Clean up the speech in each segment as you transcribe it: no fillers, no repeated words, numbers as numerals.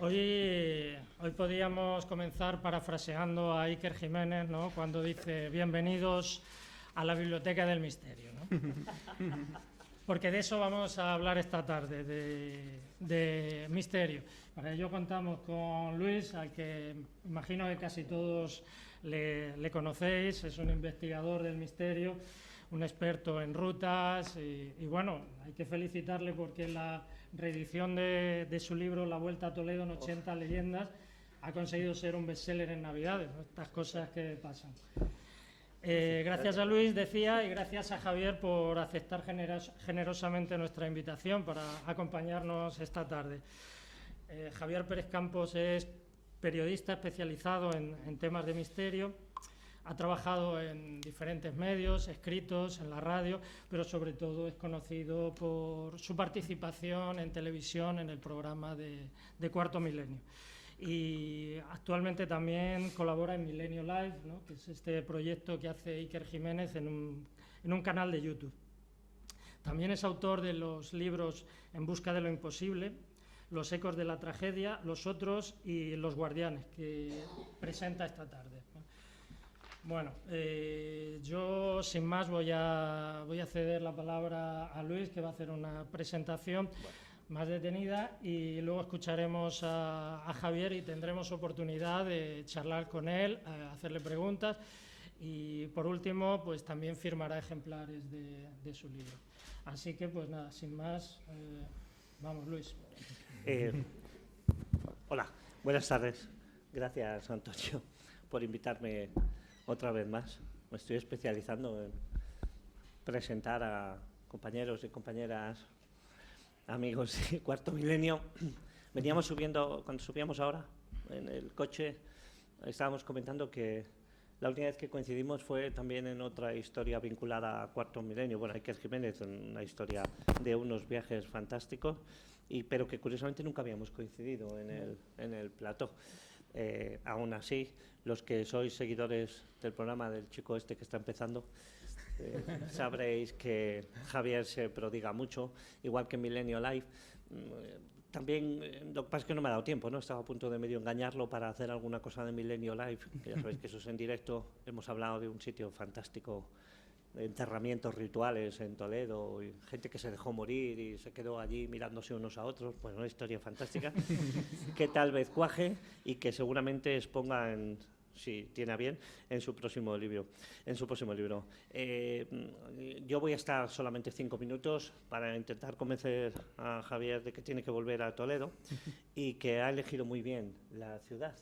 Hoy podíamos comenzar parafraseando a Iker Jiménez, ¿no?, cuando dice bienvenidos a la Biblioteca del Misterio, ¿no? Porque de eso vamos a hablar esta tarde, de misterio. Para ello contamos con Luis, al que imagino que casi todos le conocéis. Es un investigador del misterio, un experto en rutas y bueno, hay que felicitarle porque la reedición de su libro La Vuelta a Toledo en 80 leyendas ha conseguido ser un bestseller en Navidades, ¿no? Estas cosas que pasan. Gracias a Luis, decía, y gracias a Javier por aceptar generosamente nuestra invitación para acompañarnos esta tarde. Javier Pérez Campos es periodista especializado en temas de misterio. Ha trabajado en diferentes medios, escritos, en la radio, pero sobre todo es conocido por su participación en televisión en el programa de Cuarto Milenio. Y actualmente también colabora en Milenio Live, ¿no?, que es este proyecto que hace Iker Jiménez en un canal de YouTube. También es autor de los libros En busca de lo imposible, Los ecos de la tragedia, Los otros y Los guardianes, que presenta esta tarde. Bueno, yo sin más voy a ceder la palabra a Luis, que va a hacer una presentación más detenida, y luego escucharemos a Javier y tendremos oportunidad de charlar con él, hacerle preguntas y por último pues también firmará ejemplares de su libro. Así que pues nada, sin más, vamos Luis. Hola, buenas tardes. Gracias, Antonio, por invitarme otra vez más. Me estoy especializando en presentar a compañeros y compañeras, amigos de Cuarto Milenio. Veníamos subiendo, cuando subíamos ahora en el coche, estábamos comentando que la última vez que coincidimos fue también en otra historia vinculada a Cuarto Milenio. Bueno, Iker Jiménez, una historia de unos viajes fantásticos, pero que curiosamente nunca habíamos coincidido en el plató. Aún así, los que sois seguidores del programa del chico este que está empezando, sabréis que Javier se prodiga mucho, igual que en Milenio Live. También, lo que pasa es que no me ha dado tiempo, ¿no? Estaba a punto de medio engañarlo para hacer alguna cosa de Milenio Live, que ya sabéis que eso es en directo. Hemos hablado de un sitio fantástico, de enterramientos rituales en Toledo, y gente que se dejó morir y se quedó allí mirándose unos a otros. Pues una historia fantástica que tal vez cuaje y que seguramente exponga si tiene a bien, en su próximo libro. Yo voy a estar solamente 5 minutos para intentar convencer a Javier de que tiene que volver a Toledo y que ha elegido muy bien la ciudad.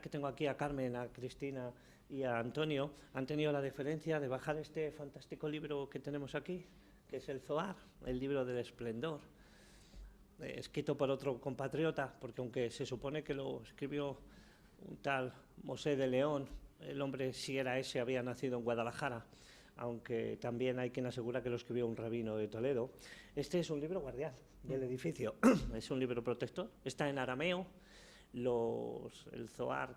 Que tengo aquí a Carmen, a Cristina y a Antonio, han tenido la deferencia de bajar este fantástico libro que tenemos aquí, que es el Zohar, el libro del esplendor, escrito por otro compatriota, porque aunque se supone que lo escribió un tal Mosé de León, el hombre, si era ese, había nacido en Guadalajara, aunque también hay quien asegura que lo escribió un rabino de Toledo. Este es un libro guardián del edificio, es un libro protector, está en arameo. El Zohar,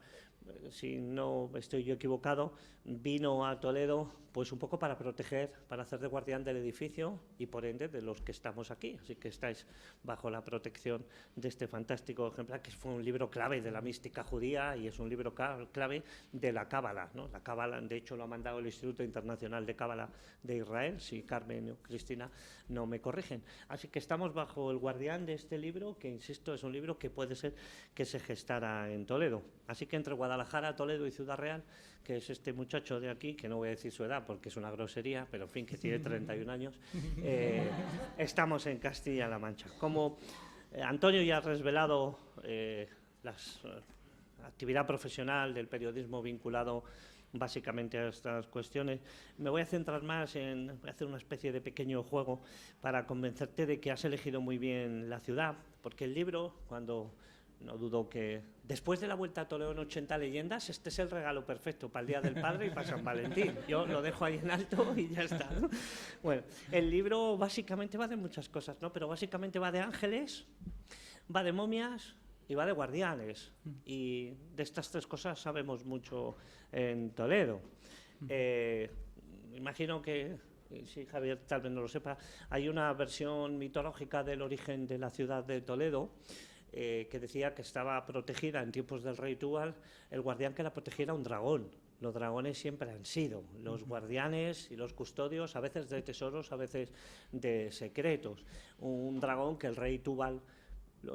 si no estoy yo equivocado, vino a Toledo pues un poco para proteger, para hacer de guardián del edificio y por ende de los que estamos aquí. Así que estáis bajo la protección de este fantástico ejemplar, que fue un libro clave de la mística judía y es un libro clave de la Cábala, ¿no? La Cábala, de hecho, lo ha mandado el Instituto Internacional de Cábala de Israel, si Carmen o Cristina no me corrigen. Así que estamos bajo el guardián de este libro, que insisto, es un libro que puede ser que se gestara en Toledo. Así que entre Guadalajara, Toledo y Ciudad Real, que es este muchacho de aquí, que no voy a decir su edad porque es una grosería, pero en fin, que tiene 31 años, estamos en Castilla-La Mancha. Como Antonio ya ha resvelado la actividad profesional del periodismo vinculado básicamente a estas cuestiones, me voy a centrar más voy a hacer una especie de pequeño juego para convencerte de que has elegido muy bien la ciudad, porque el libro, no dudo que después de la Vuelta a Toledo en 80 leyendas, este es el regalo perfecto para el Día del Padre y para San Valentín. Yo lo dejo ahí en alto y ya está, ¿no? Bueno, el libro básicamente va de muchas cosas, ¿no? Pero básicamente va de ángeles, va de momias y va de guardianes. Y de estas tres cosas sabemos mucho en Toledo. Imagino que, si Javier tal vez no lo sepa, hay una versión mitológica del origen de la ciudad de Toledo, que decía que estaba protegida en tiempos del rey Túbal, el guardián que la protegiera un dragón. Los dragones siempre han sido los guardianes y los custodios, a veces de tesoros, a veces de secretos. Un dragón que el rey Túbal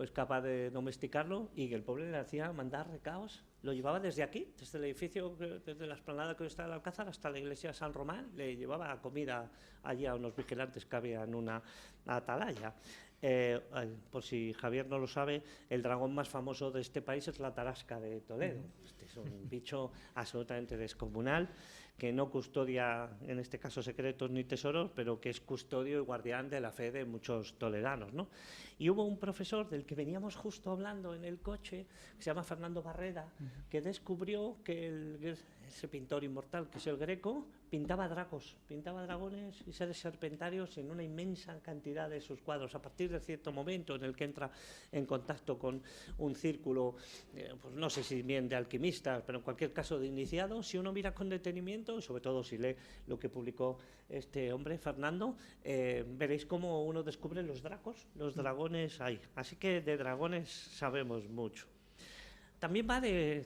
es capaz de domesticarlo y que el pueblo le hacía mandar recados. Lo llevaba desde aquí, desde el edificio, desde la explanada que hoy está el Alcázar hasta la iglesia de San Román, le llevaba comida allí a unos vigilantes que había en una atalaya. Por si Javier no lo sabe, el dragón más famoso de este país es la tarasca de Toledo. Este es un bicho absolutamente descomunal, que no custodia, en este caso, secretos ni tesoros, pero que es custodio y guardián de la fe de muchos toledanos, ¿no? Y hubo un profesor del que veníamos justo hablando en el coche, que se llama Fernando Barreda, que descubrió que ese pintor inmortal, que es el Greco, pintaba dragones y seres serpentarios en una inmensa cantidad de sus cuadros. A partir de cierto momento en el que entra en contacto con un círculo, pues no sé si bien de alquimistas, pero en cualquier caso de iniciados, si uno mira con detenimiento, y sobre todo si lee lo que publicó este hombre, Fernando, veréis cómo uno descubre los dragones ahí. Así que de dragones sabemos mucho. También va de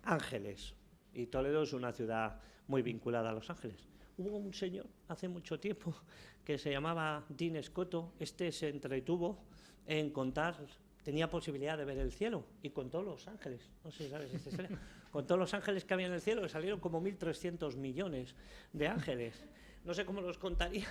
ángeles, y Toledo es una ciudad muy vinculada a los ángeles. Hubo un señor hace mucho tiempo que se llamaba Dean Escoto. Este se entretuvo en contar, tenía posibilidad de ver el cielo y contó los ángeles. No sé si sabes esta historia. Contó los ángeles que había en el cielo, que salieron como 1.300 millones de ángeles. No sé cómo los contaría,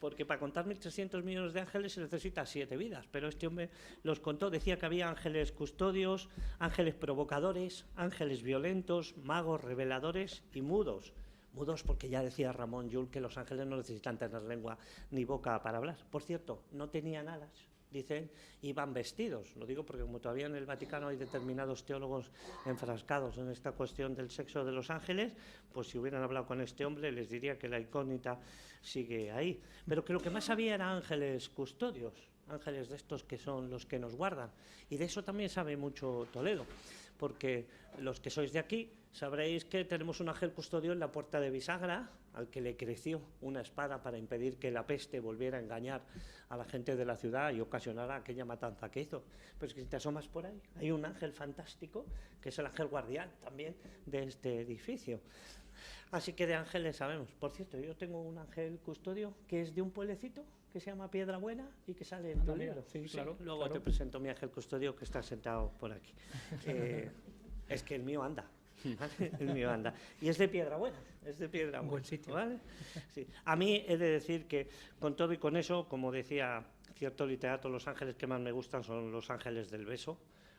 porque para contar 1.300 millones de ángeles se necesita 7 vidas, pero este hombre los contó. Decía que había ángeles custodios, ángeles provocadores, ángeles violentos, magos reveladores y mudos. Mudos porque ya decía Ramón Llull que los ángeles no necesitan tener lengua ni boca para hablar. Por cierto, no tenían alas, dicen, iban vestidos. Lo digo porque como todavía en el Vaticano hay determinados teólogos enfrascados en esta cuestión del sexo de los ángeles, pues si hubieran hablado con este hombre les diría que la incógnita sigue ahí. Pero que lo que más había eran ángeles custodios, ángeles de estos que son los que nos guardan. Y de eso también sabe mucho Toledo, porque los que sois de aquí sabréis que tenemos un ángel custodio en la puerta de bisagra, al que le creció una espada para impedir que la peste volviera a engañar a la gente de la ciudad y ocasionara aquella matanza que hizo. Pero es que si te asomas por ahí, hay un ángel fantástico, que es el ángel guardián también de este edificio. Así que de ángeles sabemos. Por cierto, yo tengo un ángel custodio que es de un pueblecito que se llama Piedrabuena y que sale en tu libro. Sí, claro. Luego claro. te presento mi ángel custodio que está sentado por aquí. Es que el mío anda. El mío anda. Y es de Piedrabuena. Buen sitio. ¿Vale? Sí. A mí he de decir que con todo y con eso, como decía cierto literato, los ángeles que más me gustan son los ángeles del beso.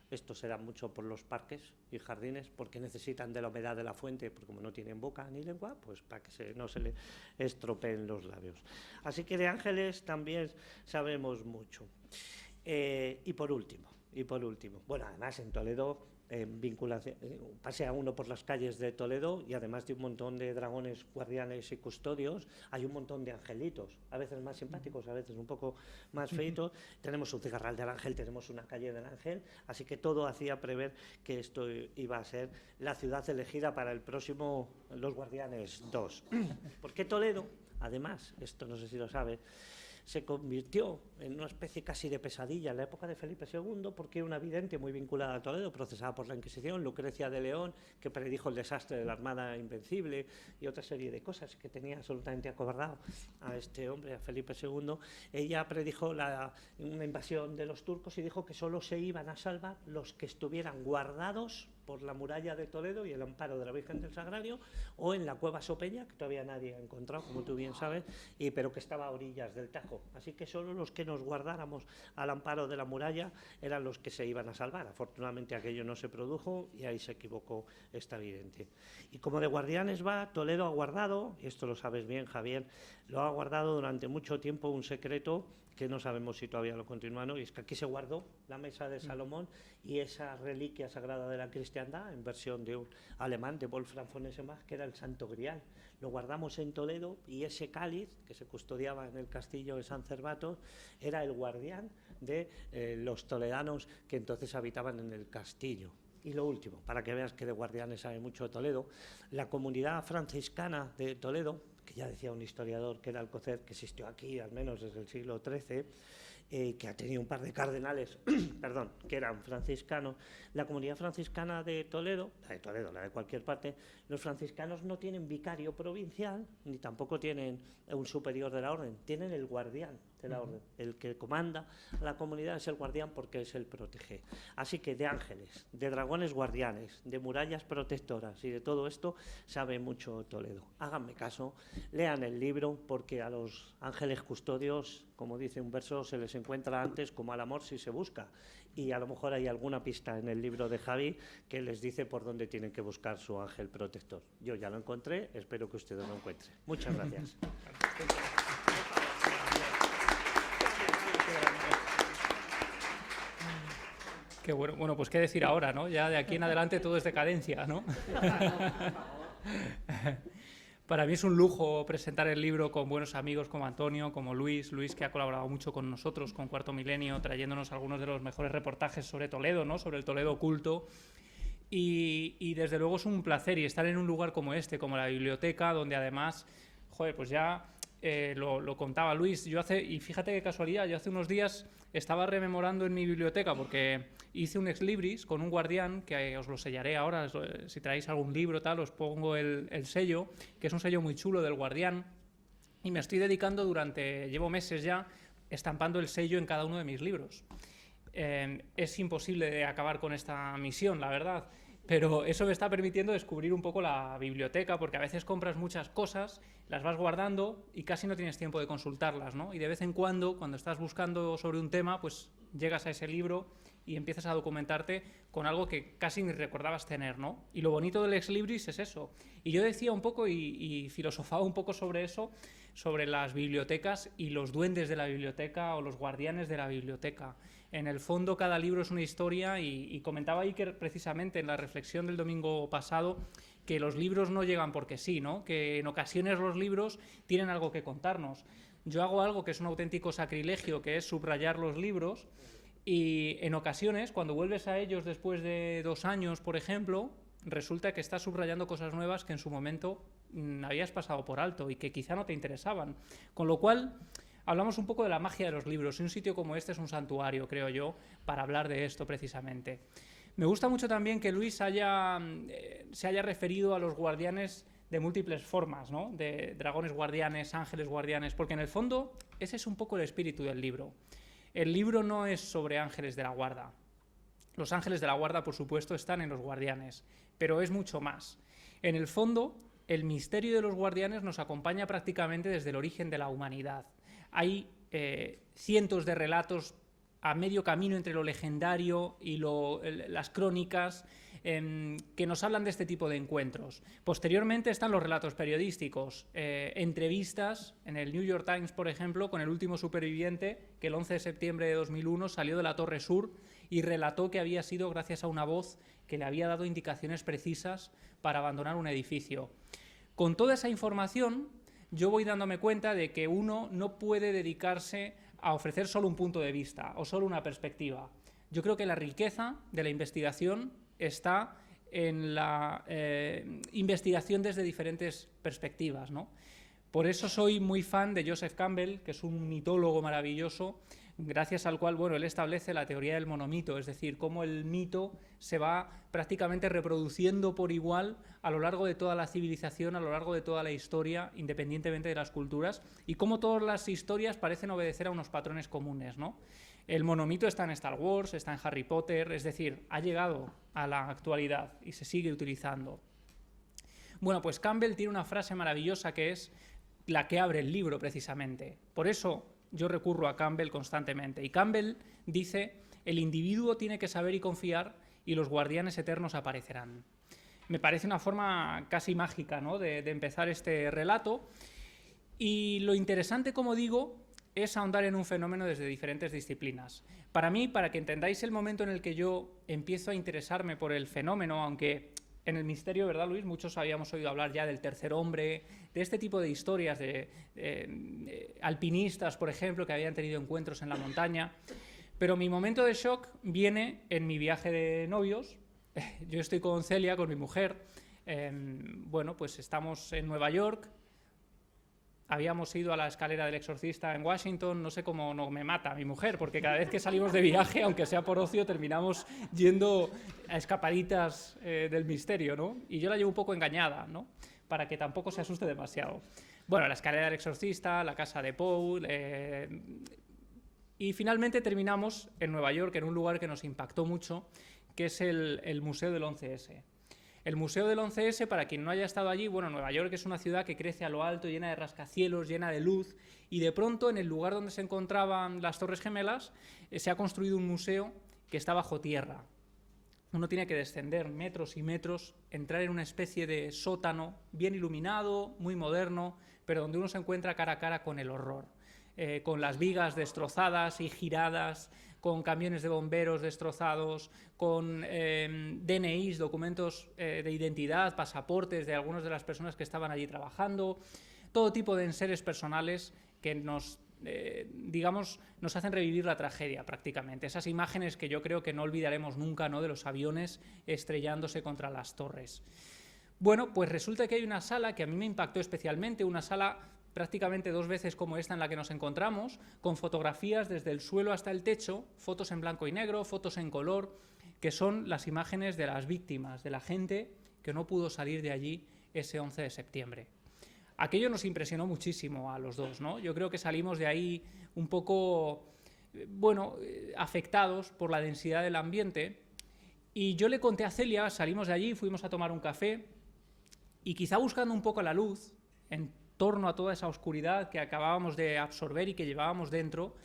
Esto se da mucho por los parques y jardines porque necesitan de la humedad de la fuente, porque como no tienen boca ni lengua, pues para que no se le estropeen los labios. Así que de ángeles también sabemos mucho. Y por último, bueno, además en Toledo pasea uno por las calles de Toledo y además de un montón de dragones guardianes y custodios, hay un montón de angelitos, a veces más simpáticos, a veces un poco más feitos. Tenemos un cigarral del ángel, tenemos una calle del ángel, así que todo hacía prever que esto iba a ser la ciudad elegida para el próximo Los Guardianes 2. ¿Por qué Toledo? Además, esto no sé si lo sabes, se convirtió en una especie casi de pesadilla en la época de Felipe II, porque era una vidente muy vinculada a Toledo, procesada por la Inquisición, Lucrecia de León, que predijo el desastre de la Armada Invencible y otra serie de cosas que tenía absolutamente acobardado a este hombre, a Felipe II. Ella predijo una invasión de los turcos y dijo que solo se iban a salvar los que estuvieran guardados por la muralla de Toledo y el amparo de la Virgen del Sagrario, o en la cueva Sopeña, que todavía nadie ha encontrado, como tú bien sabes, pero que estaba a orillas del Tajo. Así que solo los que nos guardáramos al amparo de la muralla eran los que se iban a salvar. Afortunadamente aquello no se produjo y ahí se equivocó esta vidente. Y como de guardianes va, Toledo ha guardado, y esto lo sabes bien, Javier, lo ha guardado durante mucho tiempo un secreto que no sabemos si todavía lo continúa, ¿no? Y es que aquí se guardó la mesa de Salomón y esa reliquia sagrada de la cristiandad, en versión de un alemán, de Wolfram von Eschenbach, que era el Santo Grial. Lo guardamos en Toledo y ese cáliz, que se custodiaba en el castillo de San Cervato, era el guardián de los toledanos que entonces habitaban en el castillo. Y lo último, para que veas que de guardianes sabe mucho Toledo, la comunidad franciscana de Toledo, que ya decía un historiador que era Alcocer, que existió aquí al menos desde el siglo XIII, que ha tenido un par de cardenales, perdón, que eran franciscanos. La comunidad franciscana de Toledo, la de cualquier parte, los franciscanos no tienen vicario provincial, ni tampoco tienen un superior de la orden, tienen el guardián de la orden. El que comanda a la comunidad es el guardián porque es el protege. Así que de ángeles, de dragones guardianes, de murallas protectoras y de todo esto sabe mucho Toledo. Háganme caso, lean el libro, porque a los ángeles custodios, como dice un verso, se les encuentra antes como al amor si se busca. Y a lo mejor hay alguna pista en el libro de Javi que les dice por dónde tienen que buscar su ángel protector. Yo ya lo encontré, espero que ustedes lo encuentren. Muchas gracias. Qué bueno. Bueno, pues qué decir ahora, ¿no? Ya de aquí en adelante todo es decadencia, ¿no? Para mí es un lujo presentar el libro con buenos amigos como Antonio, como Luis, que ha colaborado mucho con nosotros, con Cuarto Milenio, trayéndonos algunos de los mejores reportajes sobre Toledo, ¿no? Sobre el Toledo oculto. Y desde luego es un placer, y estar en un lugar como este, como la biblioteca, donde además, joder, pues ya lo contaba Luis, y fíjate qué casualidad, yo hace unos días estaba rememorando en mi biblioteca, porque hice un ex libris con un guardián, que os lo sellaré ahora, si traéis algún libro, tal, os pongo el sello, que es un sello muy chulo del guardián, y me estoy dedicando llevo meses ya, estampando el sello en cada uno de mis libros. Es imposible de acabar con esta misión, la verdad, pero eso me está permitiendo descubrir un poco la biblioteca, porque a veces compras muchas cosas, las vas guardando y casi no tienes tiempo de consultarlas, ¿no? Y de vez en cuando estás buscando sobre un tema, pues llegas a ese libro y empiezas a documentarte con algo que casi ni recordabas tener, ¿no? Y lo bonito del ex libris es eso. Y yo decía un poco y filosofaba un poco sobre eso, sobre las bibliotecas y los duendes de la biblioteca o los guardianes de la biblioteca. En el fondo, cada libro es una historia, y comentaba Iker precisamente en la reflexión del domingo pasado que los libros no llegan porque sí, ¿no? Que en ocasiones los libros tienen algo que contarnos. Yo hago algo que es un auténtico sacrilegio, que es subrayar los libros, y en ocasiones, cuando vuelves a ellos después de 2 años, por ejemplo, resulta que estás subrayando cosas nuevas que en su momento habías pasado por alto y que quizá no te interesaban. Con lo cual, hablamos un poco de la magia de los libros, y un sitio como este es un santuario, creo yo, para hablar de esto precisamente. Me gusta mucho también que Luis se haya referido a los guardianes de múltiples formas, ¿no? De dragones guardianes, ángeles guardianes, porque en el fondo ese es un poco el espíritu del libro. El libro no es sobre ángeles de la guarda. Los ángeles de la guarda, por supuesto, están en los guardianes, pero es mucho más. En el fondo, el misterio de los guardianes nos acompaña prácticamente desde el origen de la humanidad. Hay cientos de relatos a medio camino entre lo legendario y las crónicas que nos hablan de este tipo de encuentros. Posteriormente están los relatos periodísticos, entrevistas en el New York Times, por ejemplo, con el último superviviente que el 11 de septiembre de 2001 salió de la Torre Sur y relató que había sido gracias a una voz que le había dado indicaciones precisas para abandonar un edificio. Con toda esa información, yo voy dándome cuenta de que uno no puede dedicarse a ofrecer solo un punto de vista o solo una perspectiva. Yo creo que la riqueza de la investigación está en la investigación desde diferentes perspectivas, ¿no? Por eso soy muy fan de Joseph Campbell, que es un mitólogo maravilloso, gracias al cual, bueno, él establece la teoría del monomito, es decir, cómo el mito se va prácticamente reproduciendo por igual a lo largo de toda la civilización, a lo largo de toda la historia, independientemente de las culturas, y cómo todas las historias parecen obedecer a unos patrones comunes, ¿no? El monomito está en Star Wars, está en Harry Potter, es decir, ha llegado a la actualidad y se sigue utilizando. Bueno, pues Campbell tiene una frase maravillosa que es la que abre el libro precisamente. Por eso yo recurro a Campbell constantemente. Y Campbell dice: el individuo tiene que saber y confiar, y los guardianes eternos aparecerán. Me parece una forma casi mágica, ¿no?, de empezar este relato. Y lo interesante, como digo, es ahondar en un fenómeno desde diferentes disciplinas. Para mí, para que entendáis el momento en el que yo empiezo a interesarme por el fenómeno, aunque en el misterio, ¿verdad, Luis? Muchos habíamos oído hablar ya del tercer hombre, de este tipo de historias de alpinistas, por ejemplo, que habían tenido encuentros en la montaña. Pero mi momento de shock viene en mi viaje de novios. Yo estoy con Celia, con mi mujer. Bueno, pues estamos en Nueva York. habíamos ido a la escalera del Exorcista en Washington, no sé cómo no me mata mi mujer, porque cada vez que salimos de viaje, aunque sea por ocio, terminamos yendo a escapaditas del misterio, ¿no? Y yo la llevo un poco engañada, ¿no? Para que tampoco se asuste demasiado. Bueno, la escalera del Exorcista, la casa de Paul... Y finalmente terminamos en Nueva York, en un lugar que nos impactó mucho, que es el Museo del 11S. El Museo del 11S, para quien no haya estado allí, bueno, Nueva York es una ciudad que crece a lo alto, llena de rascacielos, llena de luz, y de pronto, en el lugar donde se encontraban las Torres Gemelas, se ha construido un museo que está bajo tierra. Uno tiene que descender metros y metros, entrar en una especie de sótano bien iluminado, muy moderno, pero donde uno se encuentra cara a cara con el horror. Con las vigas destrozadas y giradas, con camiones de bomberos destrozados, con DNIs, documentos de identidad, pasaportes de algunas de las personas que estaban allí trabajando, todo tipo de enseres personales que nos hacen revivir la tragedia prácticamente. Esas imágenes que yo creo que no olvidaremos nunca, ¿no?, de los aviones estrellándose contra las torres. Bueno, pues resulta que hay una sala que a mí me impactó especialmente, una sala prácticamente 2 veces como esta en la que nos encontramos, con fotografías desde el suelo hasta el techo, fotos en blanco y negro, fotos en color, que son las imágenes de las víctimas, de la gente que no pudo salir de allí ese 11 de septiembre. Aquello nos impresionó muchísimo a los dos, ¿no? Yo creo que salimos de ahí un poco, afectados por la densidad del ambiente, y yo le conté a Celia, salimos de allí, fuimos a tomar un café, y quizá buscando un poco la luz, en torno a toda esa oscuridad que acabábamos de absorber y que llevábamos dentro,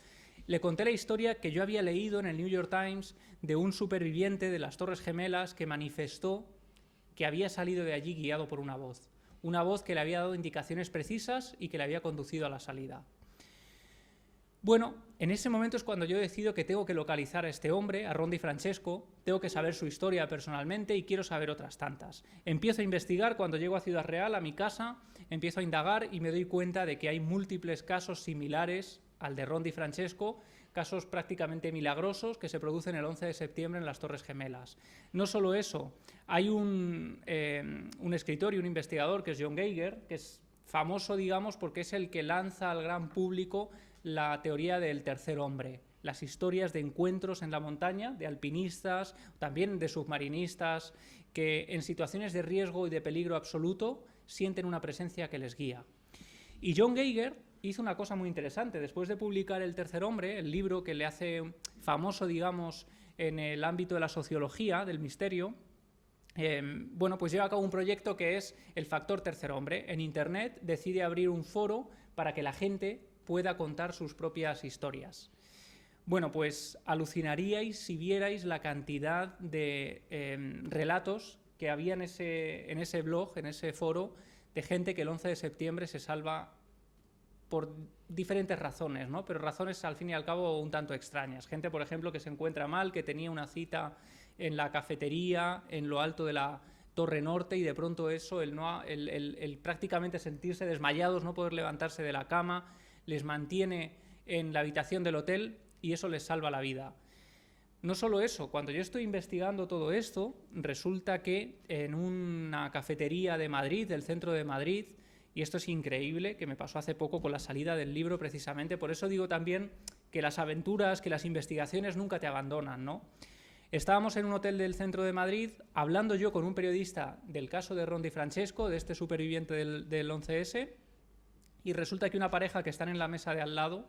le conté la historia que yo había leído en el New York Times de un superviviente de las Torres Gemelas que manifestó que había salido de allí guiado por una voz que le había dado indicaciones precisas y que le había conducido a la salida. Bueno, en ese momento es cuando yo decido que tengo que localizar a este hombre, a Ron DiFrancesco, tengo que saber su historia personalmente y quiero saber otras tantas. Empiezo a investigar cuando llego a Ciudad Real, a mi casa, empiezo a indagar y me doy cuenta de que hay múltiples casos similares al de Ron DiFrancesco, casos prácticamente milagrosos que se producen el 11 de septiembre en las Torres Gemelas. No solo eso, hay un escritor y un investigador que es John Geiger, que es famoso, digamos, porque es el que lanza al gran público la teoría del tercer hombre, las historias de encuentros en la montaña, de alpinistas, también de submarinistas, que en situaciones de riesgo y de peligro absoluto sienten una presencia que les guía. Y John Geiger hizo una cosa muy interesante. Después de publicar El tercer hombre, el libro que le hace famoso, digamos, en el ámbito de la sociología, del misterio, pues lleva a cabo un proyecto que es el factor tercer hombre. En Internet decide abrir un foro para que la gente pueda contar sus propias historias. Bueno, pues alucinaríais si vierais la cantidad de relatos que había en ese blog, en ese foro, de gente que el 11 de septiembre se salva por diferentes razones, ¿no? Pero razones al fin y al cabo un tanto extrañas. Gente, por ejemplo, que se encuentra mal, que tenía una cita en la cafetería, en lo alto de la Torre Norte, y de pronto eso, el prácticamente sentirse desmayados, no poder levantarse de la cama, les mantiene en la habitación del hotel y eso les salva la vida. No solo eso, cuando yo estoy investigando todo esto, resulta que en una cafetería de Madrid, del centro de Madrid, y esto es increíble, que me pasó hace poco con la salida del libro precisamente, por eso digo también que las aventuras, que las investigaciones nunca te abandonan, ¿no? Estábamos en un hotel del centro de Madrid, hablando yo con un periodista del caso de Ron DiFrancesco, de este superviviente del 11S, y resulta que una pareja que están en la mesa de al lado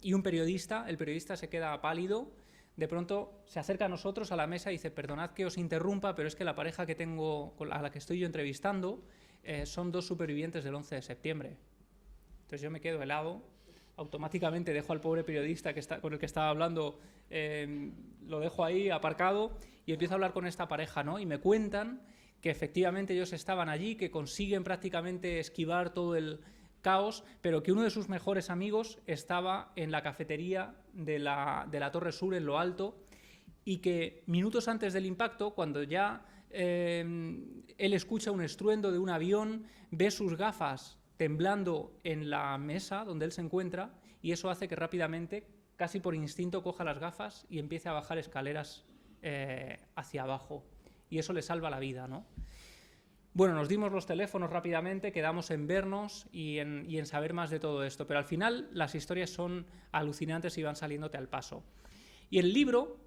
y un periodista, el periodista se queda pálido, de pronto se acerca a nosotros a la mesa y dice: perdonad que os interrumpa, pero es que la pareja que tengo, a la que estoy yo entrevistando, son 2 supervivientes del 11 de septiembre. Entonces yo me quedo helado, automáticamente dejo al pobre periodista con el que estaba hablando, lo dejo ahí aparcado y empiezo a hablar con esta pareja, ¿no? Y me cuentan que efectivamente ellos estaban allí, que consiguen prácticamente esquivar todo el caos, pero que uno de sus mejores amigos estaba en la cafetería de la Torre Sur, en lo alto, y que minutos antes del impacto, cuando ya él escucha un estruendo de un avión, ve sus gafas temblando en la mesa donde él se encuentra, y eso hace que rápidamente, casi por instinto, coja las gafas y empiece a bajar escaleras hacia abajo. Y eso le salva la vida, ¿no? Bueno, nos dimos los teléfonos rápidamente, quedamos en vernos y en saber más de todo esto, pero al final las historias son alucinantes y van saliéndote al paso. Y el libro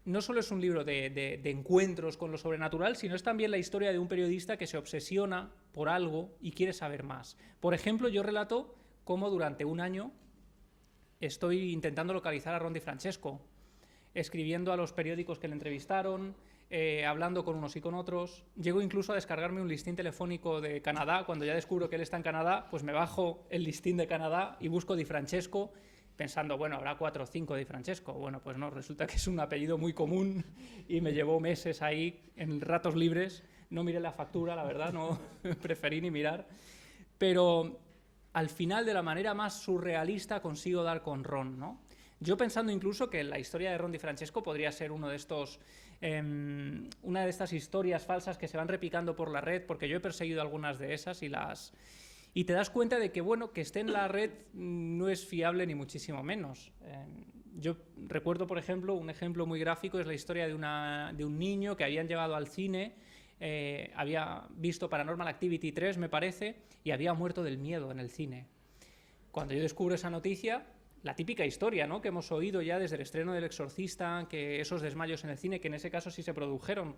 no solo es un libro de encuentros con lo sobrenatural, sino es también la historia de un periodista que se obsesiona por algo y quiere saber más. Por ejemplo, yo relato cómo durante un año estoy intentando localizar a Ron DiFrancesco, escribiendo a los periódicos que le entrevistaron, hablando con unos y con otros. Llego incluso a descargarme un listín telefónico de Canadá. Cuando ya descubro que él está en Canadá, pues me bajo el listín de Canadá y busco DiFrancesco, pensando, bueno, habrá 4 o 5 DiFrancesco. Bueno, pues no, resulta que es un apellido muy común y me llevó meses ahí en ratos libres. No miré la factura, la verdad, no preferí ni mirar. Pero al final, de la manera más surrealista, consigo dar con Ron, ¿no? Yo pensando incluso que la historia de Ron DiFrancesco podría ser una de estas historias falsas que se van replicando por la red, porque yo he perseguido algunas de esas y te das cuenta de que, bueno, que esté en la red no es fiable ni muchísimo menos. Yo recuerdo, por ejemplo, un ejemplo muy gráfico es la historia de un niño que habían llevado al cine, había visto Paranormal Activity 3, me parece, y había muerto del miedo en el cine. Cuando yo descubro esa noticia, la típica historia, ¿no?, que hemos oído ya desde el estreno del Exorcista, que esos desmayos en el cine, que en ese caso sí se produjeron.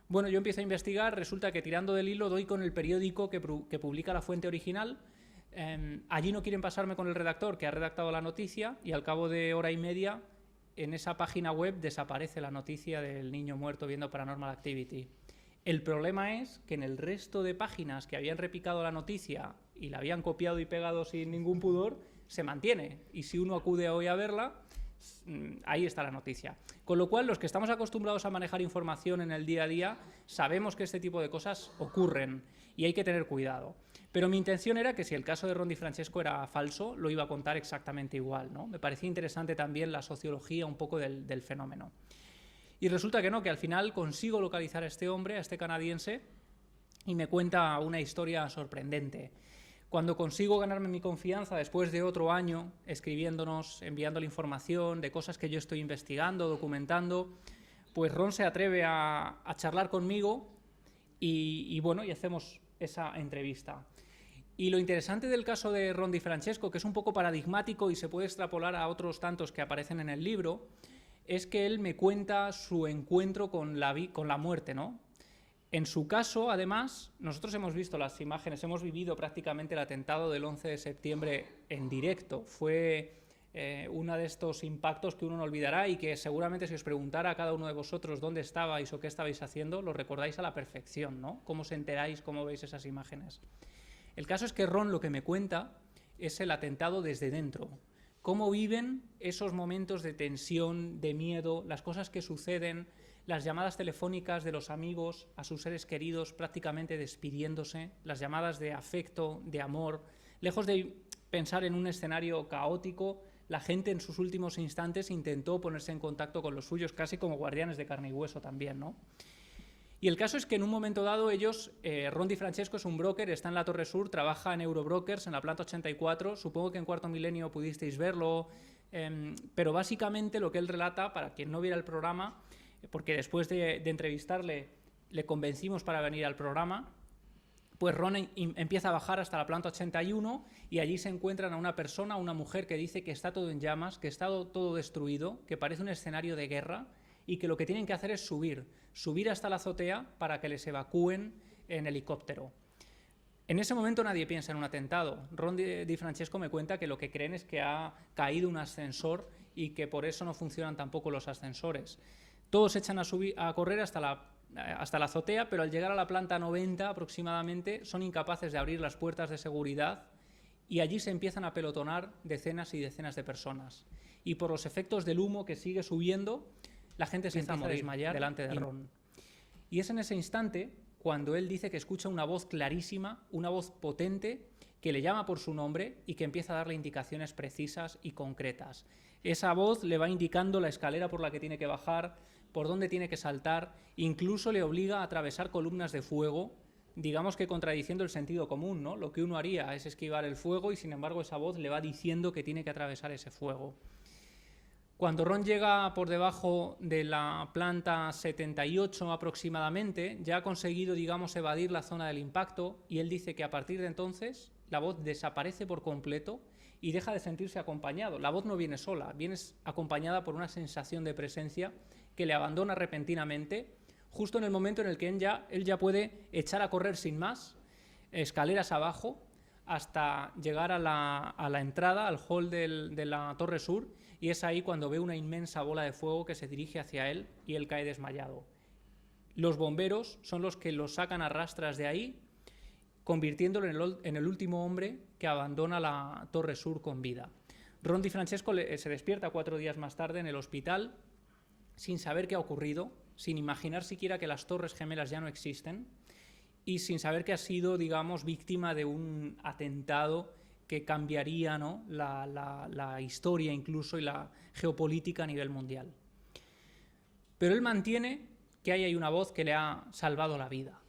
Bueno, yo empiezo a investigar, resulta que tirando del hilo doy con el periódico que publica la fuente original. Allí no quieren pasarme con el redactor que ha redactado la noticia y al cabo de hora y media en esa página web desaparece la noticia del niño muerto viendo Paranormal Activity. El problema es que en el resto de páginas que habían replicado la noticia y la habían copiado y pegado sin ningún pudor, se mantiene. Y si uno acude hoy a verla, ahí está la noticia. Con lo cual, los que estamos acostumbrados a manejar información en el día a día, sabemos que este tipo de cosas ocurren y hay que tener cuidado. Pero mi intención era que si el caso de Ron DiFrancesco era falso, lo iba a contar exactamente igual, ¿no? Me parecía interesante también la sociología un poco del fenómeno. Y resulta que no, que al final consigo localizar a este hombre, a este canadiense, y me cuenta una historia sorprendente. Cuando consigo ganarme mi confianza después de otro año escribiéndonos, enviándole información de cosas que yo estoy investigando, documentando, pues Ron se atreve a charlar conmigo y bueno, y hacemos esa entrevista. Y lo interesante del caso de Ron DiFrancesco, que es un poco paradigmático y se puede extrapolar a otros tantos que aparecen en el libro, es que él me cuenta su encuentro con la muerte, ¿no? En su caso, además, nosotros hemos visto las imágenes, hemos vivido prácticamente el atentado del 11 de septiembre en directo. Fue uno de estos impactos que uno no olvidará y que seguramente si os preguntara a cada uno de vosotros dónde estabais o qué estabais haciendo, lo recordáis a la perfección, ¿no? ¿Cómo os enteráis, cómo veis esas imágenes? El caso es que Ron lo que me cuenta es el atentado desde dentro. Cómo viven esos momentos de tensión, de miedo, las cosas que suceden, las llamadas telefónicas de los amigos a sus seres queridos prácticamente despidiéndose, las llamadas de afecto, de amor. Lejos de pensar en un escenario caótico, la gente en sus últimos instantes intentó ponerse en contacto con los suyos, casi como guardianes de carne y hueso también, ¿no? Y el caso es que en un momento dado ellos, Ron DiFrancesco es un broker, está en la Torre Sur, trabaja en Eurobrokers, en la planta 84, supongo que en Cuarto Milenio pudisteis verlo, pero básicamente lo que él relata, para quien no viera el programa, porque después de entrevistarle le convencimos para venir al programa, pues Ron empieza a bajar hasta la planta 81 y allí se encuentran a una persona, una mujer que dice que está todo en llamas, que está todo destruido, que parece un escenario de guerra y que lo que tienen que hacer es subir hasta la azotea para que les evacúen en helicóptero. En ese momento nadie piensa en un atentado. Ron DiFrancesco me cuenta que lo que creen es que ha caído un ascensor y que por eso no funcionan tampoco los ascensores. Todos echan a correr hasta la azotea, pero al llegar a la planta 90 aproximadamente son incapaces de abrir las puertas de seguridad y allí se empiezan a pelotonar decenas y decenas de personas. Y por los efectos del humo que sigue subiendo, la gente se empieza a desmayar delante de Ron. Y es en ese instante cuando él dice que escucha una voz clarísima, una voz potente, que le llama por su nombre y que empieza a darle indicaciones precisas y concretas. Esa voz le va indicando la escalera por la que tiene que bajar, por dónde tiene que saltar, incluso le obliga a atravesar columnas de fuego, digamos que contradiciendo el sentido común, ¿no? Lo que uno haría es esquivar el fuego y sin embargo esa voz le va diciendo que tiene que atravesar ese fuego. Cuando Ron llega por debajo de la planta 78 aproximadamente, ya ha conseguido, digamos, evadir la zona del impacto, y él dice que a partir de entonces la voz desaparece por completo y deja de sentirse acompañado. La voz no viene sola, viene acompañada por una sensación de presencia que le abandona repentinamente, justo en el momento en el que él ya puede echar a correr sin más, escaleras abajo, hasta llegar a la entrada, al hall de la Torre Sur, y es ahí cuando ve una inmensa bola de fuego que se dirige hacia él y él cae desmayado. Los bomberos son los que lo sacan a rastras de ahí, convirtiéndolo en el último hombre que abandona la Torre Sur con vida. Ron DiFrancesco se despierta 4 días más tarde en el hospital sin saber qué ha ocurrido, sin imaginar siquiera que las Torres Gemelas ya no existen y sin saber que ha sido, digamos, víctima de un atentado que cambiaría, ¿no?, la historia incluso y la geopolítica a nivel mundial. Pero él mantiene que ahí hay una voz que le ha salvado la vida.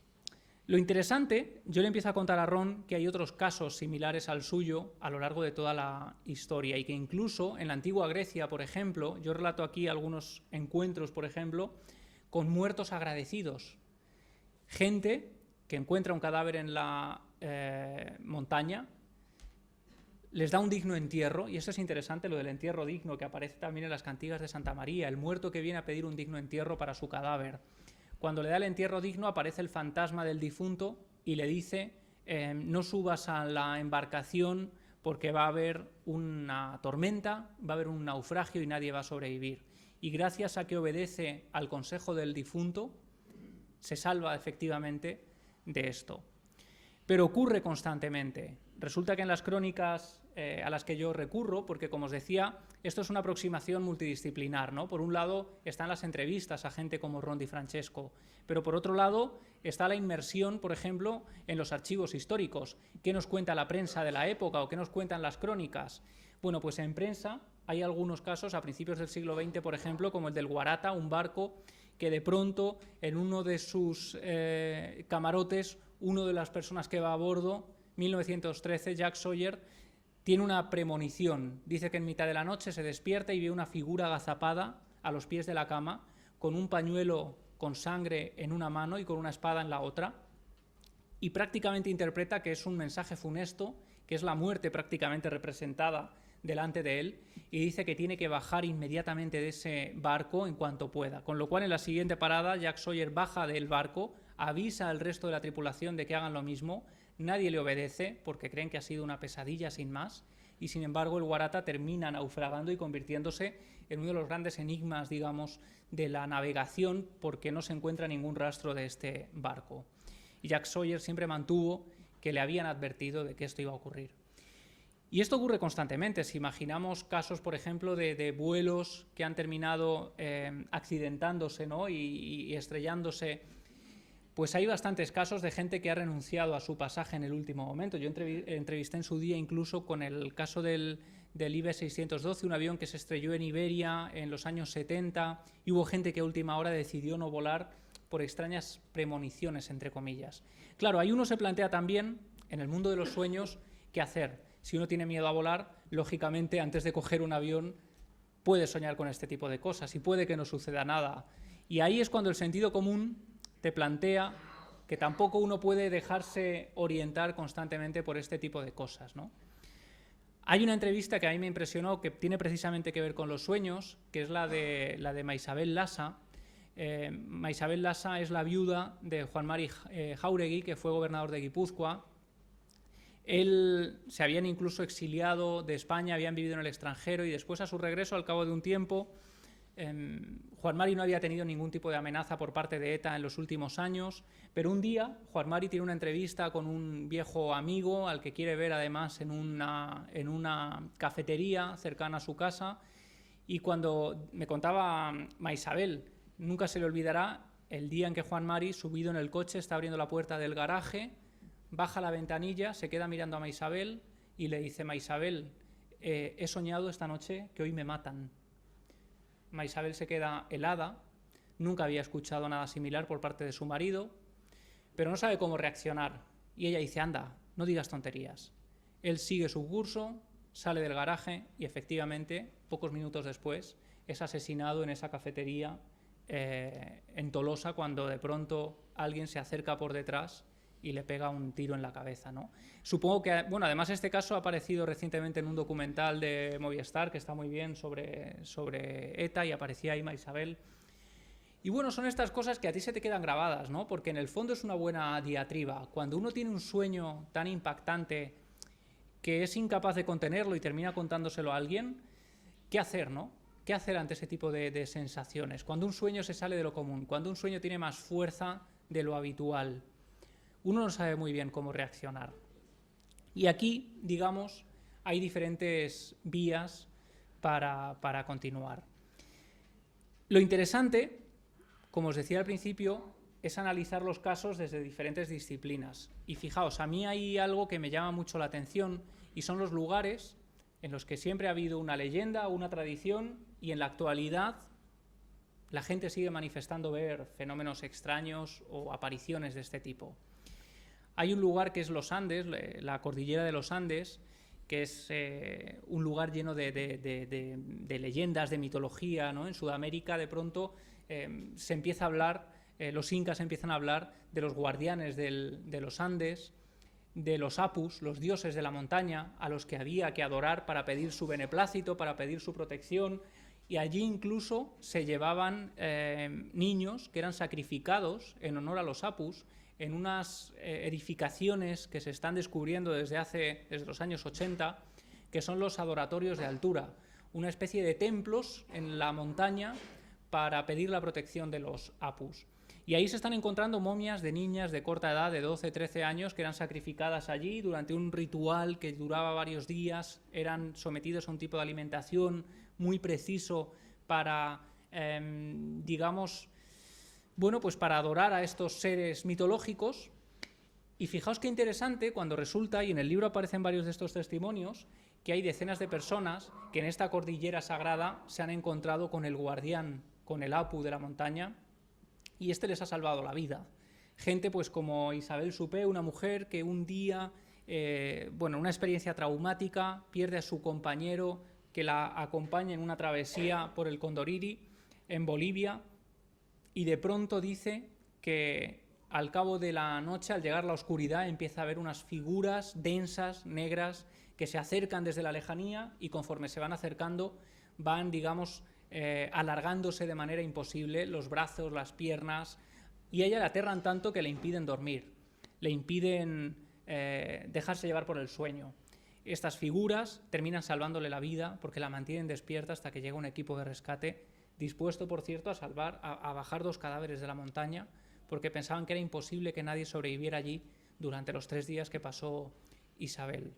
Lo interesante, yo le empiezo a contar a Ron que hay otros casos similares al suyo a lo largo de toda la historia y que incluso en la antigua Grecia, por ejemplo, yo relato aquí algunos encuentros, por ejemplo, con muertos agradecidos. Gente que encuentra un cadáver en la montaña, les da un digno entierro, y eso es interesante, lo del entierro digno, que aparece también en las cantigas de Santa María, el muerto que viene a pedir un digno entierro para su cadáver. Cuando le da el entierro digno aparece el fantasma del difunto y le dice no subas a la embarcación porque va a haber una tormenta, va a haber un naufragio y nadie va a sobrevivir. Y gracias a que obedece al consejo del difunto, se salva efectivamente de esto. Pero ocurre constantemente. Resulta que en las crónicas a las que yo recurro, porque como os decía, esto es una aproximación multidisciplinar, ¿no? Por un lado están las entrevistas a gente como Ron DiFrancesco, pero por otro lado está la inmersión, por ejemplo, en los archivos históricos. ¿Qué nos cuenta la prensa de la época o qué nos cuentan las crónicas? Bueno, pues en prensa hay algunos casos a principios del siglo XX, por ejemplo, como el del Guarata, un barco que de pronto en uno de sus camarotes, uno de las personas que va a bordo, 1913, Jack Sawyer, tiene una premonición. Dice que en mitad de la noche se despierta y ve una figura agazapada a los pies de la cama, con un pañuelo con sangre en una mano y con una espada en la otra, y prácticamente interpreta que es un mensaje funesto, que es la muerte prácticamente representada delante de él, y dice que tiene que bajar inmediatamente de ese barco en cuanto pueda. Con lo cual, en la siguiente parada, Jack Sawyer baja del barco, avisa al resto de la tripulación de que hagan lo mismo. Nadie le obedece porque creen que ha sido una pesadilla sin más, y sin embargo el Guarata termina naufragando y convirtiéndose en uno de los grandes enigmas, digamos, de la navegación, porque no se encuentra ningún rastro de este barco. Y Jack Sawyer siempre mantuvo que le habían advertido de que esto iba a ocurrir. Y esto ocurre constantemente. Si imaginamos casos, por ejemplo, de vuelos que han terminado accidentándose, ¿no?, y estrellándose, pues hay bastantes casos de gente que ha renunciado a su pasaje en el último momento. Yo entrevisté en su día incluso con el caso del IB-612, un avión que se estrelló en Iberia en los años 70, y hubo gente que a última hora decidió no volar por extrañas premoniciones, entre comillas. Claro, ahí uno se plantea también, en el mundo de los sueños, qué hacer. Si uno tiene miedo a volar, lógicamente, antes de coger un avión, puede soñar con este tipo de cosas y puede que no suceda nada. Y ahí es cuando el sentido común te plantea que tampoco uno puede dejarse orientar constantemente por este tipo de cosas, ¿no? Hay una entrevista que a mí me impresionó, que tiene precisamente que ver con los sueños, que es la de Maisabel Lasa. Maisabel Lasa es la viuda de Juan Mari Jáuregui, que fue gobernador de Guipúzcoa. Él se habían incluso exiliado de España, habían vivido en el extranjero, y después, a su regreso, al cabo de un tiempo, Juan Mari no había tenido ningún tipo de amenaza por parte de ETA en los últimos años, pero un día Juan Mari tiene una entrevista con un viejo amigo al que quiere ver además en una cafetería cercana a su casa, y cuando me contaba Maisabel, nunca se le olvidará el día en que Juan Mari, subido en el coche, está abriendo la puerta del garaje, baja la ventanilla, se queda mirando a Maisabel y le dice: Maisabel, he soñado esta noche que hoy me matan. Maisabel se queda helada, nunca había escuchado nada similar por parte de su marido, pero no sabe cómo reaccionar. Y ella dice: anda, no digas tonterías. Él sigue su curso, sale del garaje y efectivamente, pocos minutos después, es asesinado en esa cafetería en Tolosa, cuando de pronto alguien se acerca por detrás y le pega un tiro en la cabeza, ¿no? Supongo que, bueno, además este caso ha aparecido recientemente en un documental de Movistar que está muy bien sobre ETA, y aparecía Ima Isabel. Y bueno, son estas cosas que a ti se te quedan grabadas, ¿no? Porque en el fondo es una buena diatriba. Cuando uno tiene un sueño tan impactante que es incapaz de contenerlo y termina contándoselo a alguien, ¿qué hacer, no? ¿Qué hacer ante ese tipo de sensaciones? Cuando un sueño se sale de lo común, cuando un sueño tiene más fuerza de lo habitual, uno no sabe muy bien cómo reaccionar. Y aquí, digamos, hay diferentes vías para continuar. Lo interesante, como os decía al principio, es analizar los casos desde diferentes disciplinas. Y fijaos, a mí hay algo que me llama mucho la atención, y son los lugares en los que siempre ha habido una leyenda, una tradición, y en la actualidad la gente sigue manifestando ver fenómenos extraños o apariciones de este tipo. Hay un lugar que es los Andes, la cordillera de los Andes, que es un lugar lleno de leyendas, de mitología, ¿no? En Sudamérica, de pronto, se empieza a hablar, los incas empiezan a hablar de los guardianes de los Andes, de los apus, los dioses de la montaña, a los que había que adorar para pedir su beneplácito, para pedir su protección, y allí incluso se llevaban niños que eran sacrificados en honor a los apus, en unas edificaciones que se están descubriendo desde los años 80, que son los adoratorios de altura, una especie de templos en la montaña para pedir la protección de los apus. Y ahí se están encontrando momias de niñas de corta edad, de 12, 13 años, que eran sacrificadas allí durante un ritual que duraba varios días, eran sometidos a un tipo de alimentación muy preciso para, digamos, bueno, pues para adorar a estos seres mitológicos. Y fijaos qué interesante cuando resulta, y en el libro aparecen varios de estos testimonios, que hay decenas de personas que en esta cordillera sagrada se han encontrado con el guardián, con el apu de la montaña, y este les ha salvado la vida. Gente pues como Isabel Supé, una mujer que un día, bueno, una experiencia traumática, pierde a su compañero que la acompaña en una travesía por el Condoriri, en Bolivia, y de pronto dice que al cabo de la noche, al llegar la oscuridad, empieza a ver unas figuras densas, negras, que se acercan desde la lejanía, y conforme se van acercando van, digamos, alargándose de manera imposible los brazos, las piernas, y a ella le aterran tanto que le impiden dormir, le impiden dejarse llevar por el sueño. Estas figuras terminan salvándole la vida porque la mantienen despierta hasta que llega un equipo de rescate, dispuesto, por cierto, a bajar 2 cadáveres de la montaña, porque pensaban que era imposible que nadie sobreviviera allí durante los 3 días que pasó Isabel.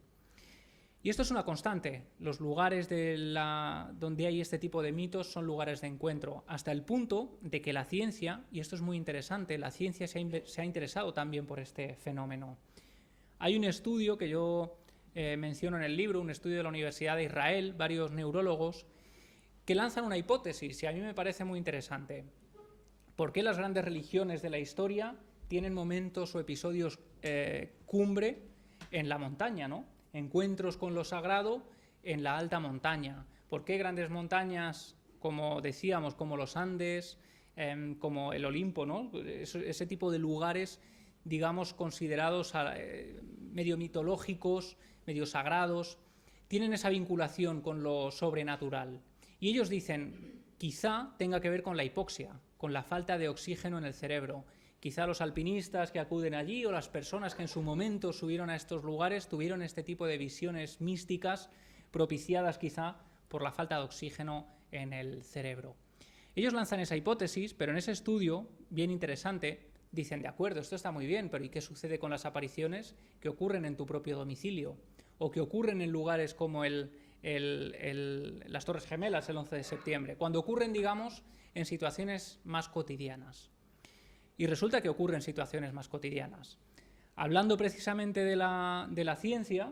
Y esto es una constante. Los lugares donde hay este tipo de mitos son lugares de encuentro, hasta el punto de que la ciencia, y esto es muy interesante, la ciencia se ha interesado también por este fenómeno. Hay un estudio que yo menciono en el libro, un estudio de la Universidad de Israel, varios neurólogos, que lanzan una hipótesis, y a mí me parece muy interesante. ¿Por qué las grandes religiones de la historia tienen momentos o episodios cumbre en la montaña, ¿no? Encuentros con lo sagrado en la alta montaña? ¿Por qué grandes montañas, como decíamos, como los Andes, como el Olimpo, ¿no? Ese tipo de lugares, digamos, considerados medio mitológicos, medio sagrados, tienen esa vinculación con lo sobrenatural? Y ellos dicen, quizá tenga que ver con la hipoxia, con la falta de oxígeno en el cerebro. Quizá los alpinistas que acuden allí o las personas que en su momento subieron a estos lugares tuvieron este tipo de visiones místicas propiciadas quizá por la falta de oxígeno en el cerebro. Ellos lanzan esa hipótesis, pero en ese estudio, bien interesante, dicen, de acuerdo, esto está muy bien, pero ¿y qué sucede con las apariciones que ocurren en tu propio domicilio? O que ocurren en lugares como las Torres Gemelas el 11 de septiembre, cuando ocurren, digamos, en situaciones más cotidianas. Y resulta que ocurren situaciones más cotidianas. Hablando precisamente de la ciencia,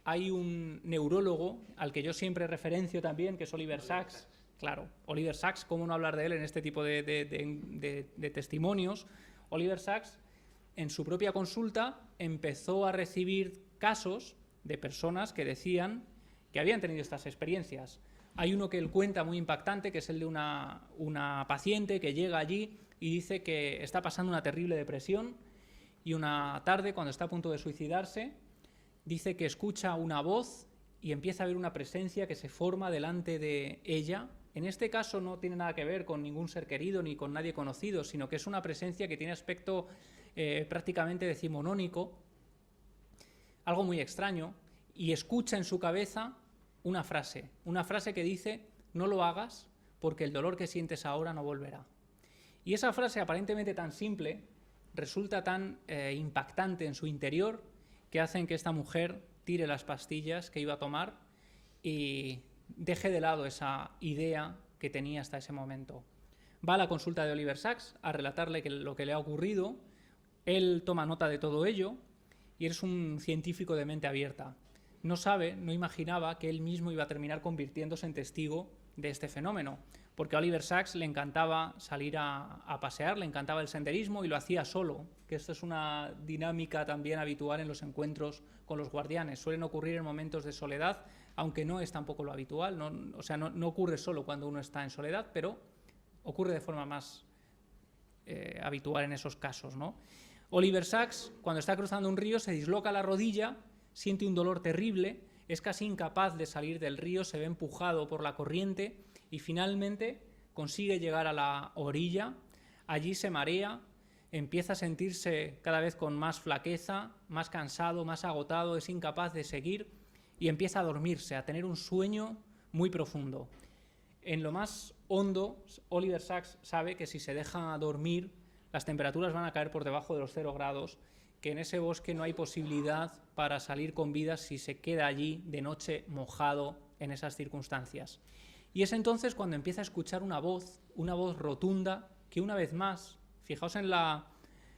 hay un neurólogo al que yo siempre referencio también, que es Oliver Sacks. Claro, Oliver Sacks, ¿cómo no hablar de él en este tipo de testimonios? Oliver Sacks, en su propia consulta, empezó a recibir casos de personas que decían que habían tenido estas experiencias. Hay uno que él cuenta muy impactante, que es el de una paciente que llega allí y dice que está pasando una terrible depresión, y una tarde, cuando está a punto de suicidarse, dice que escucha una voz y empieza a ver una presencia que se forma delante de ella. En este caso no tiene nada que ver con ningún ser querido ni con nadie conocido, sino que es una presencia que tiene aspecto prácticamente decimonónico, algo muy extraño, y escucha en su cabeza una frase que dice: no lo hagas porque el dolor que sientes ahora no volverá. Y esa frase, aparentemente tan simple, resulta tan impactante en su interior, que hacen que esta mujer tire las pastillas que iba a tomar y deje de lado esa idea que tenía hasta ese momento. Va a la consulta de Oliver Sacks a relatarle lo que le ha ocurrido. Él toma nota de todo ello y es un científico de mente abierta. No imaginaba que él mismo iba a terminar convirtiéndose en testigo de este fenómeno, porque a Oliver Sacks le encantaba salir a pasear, le encantaba el senderismo y lo hacía solo, que esto es una dinámica también habitual en los encuentros con los guardianes. Suelen ocurrir en momentos de soledad, aunque no es tampoco lo habitual, no ocurre solo cuando uno está en soledad, pero ocurre de forma más habitual en esos casos, ¿no? Oliver Sacks, cuando está cruzando un río, se disloca la rodilla, siente un dolor terrible, es casi incapaz de salir del río, se ve empujado por la corriente y finalmente consigue llegar a la orilla. Allí se marea, empieza a sentirse cada vez con más flaqueza, más cansado, más agotado, es incapaz de seguir y empieza a dormirse, a tener un sueño muy profundo. En lo más hondo, Oliver Sacks sabe que si se deja dormir, las temperaturas van a caer por debajo de los 0 grados, que en ese bosque no hay posibilidad para salir con vida si se queda allí de noche mojado en esas circunstancias. Y es entonces cuando empieza a escuchar una voz rotunda, que una vez más, fijaos en la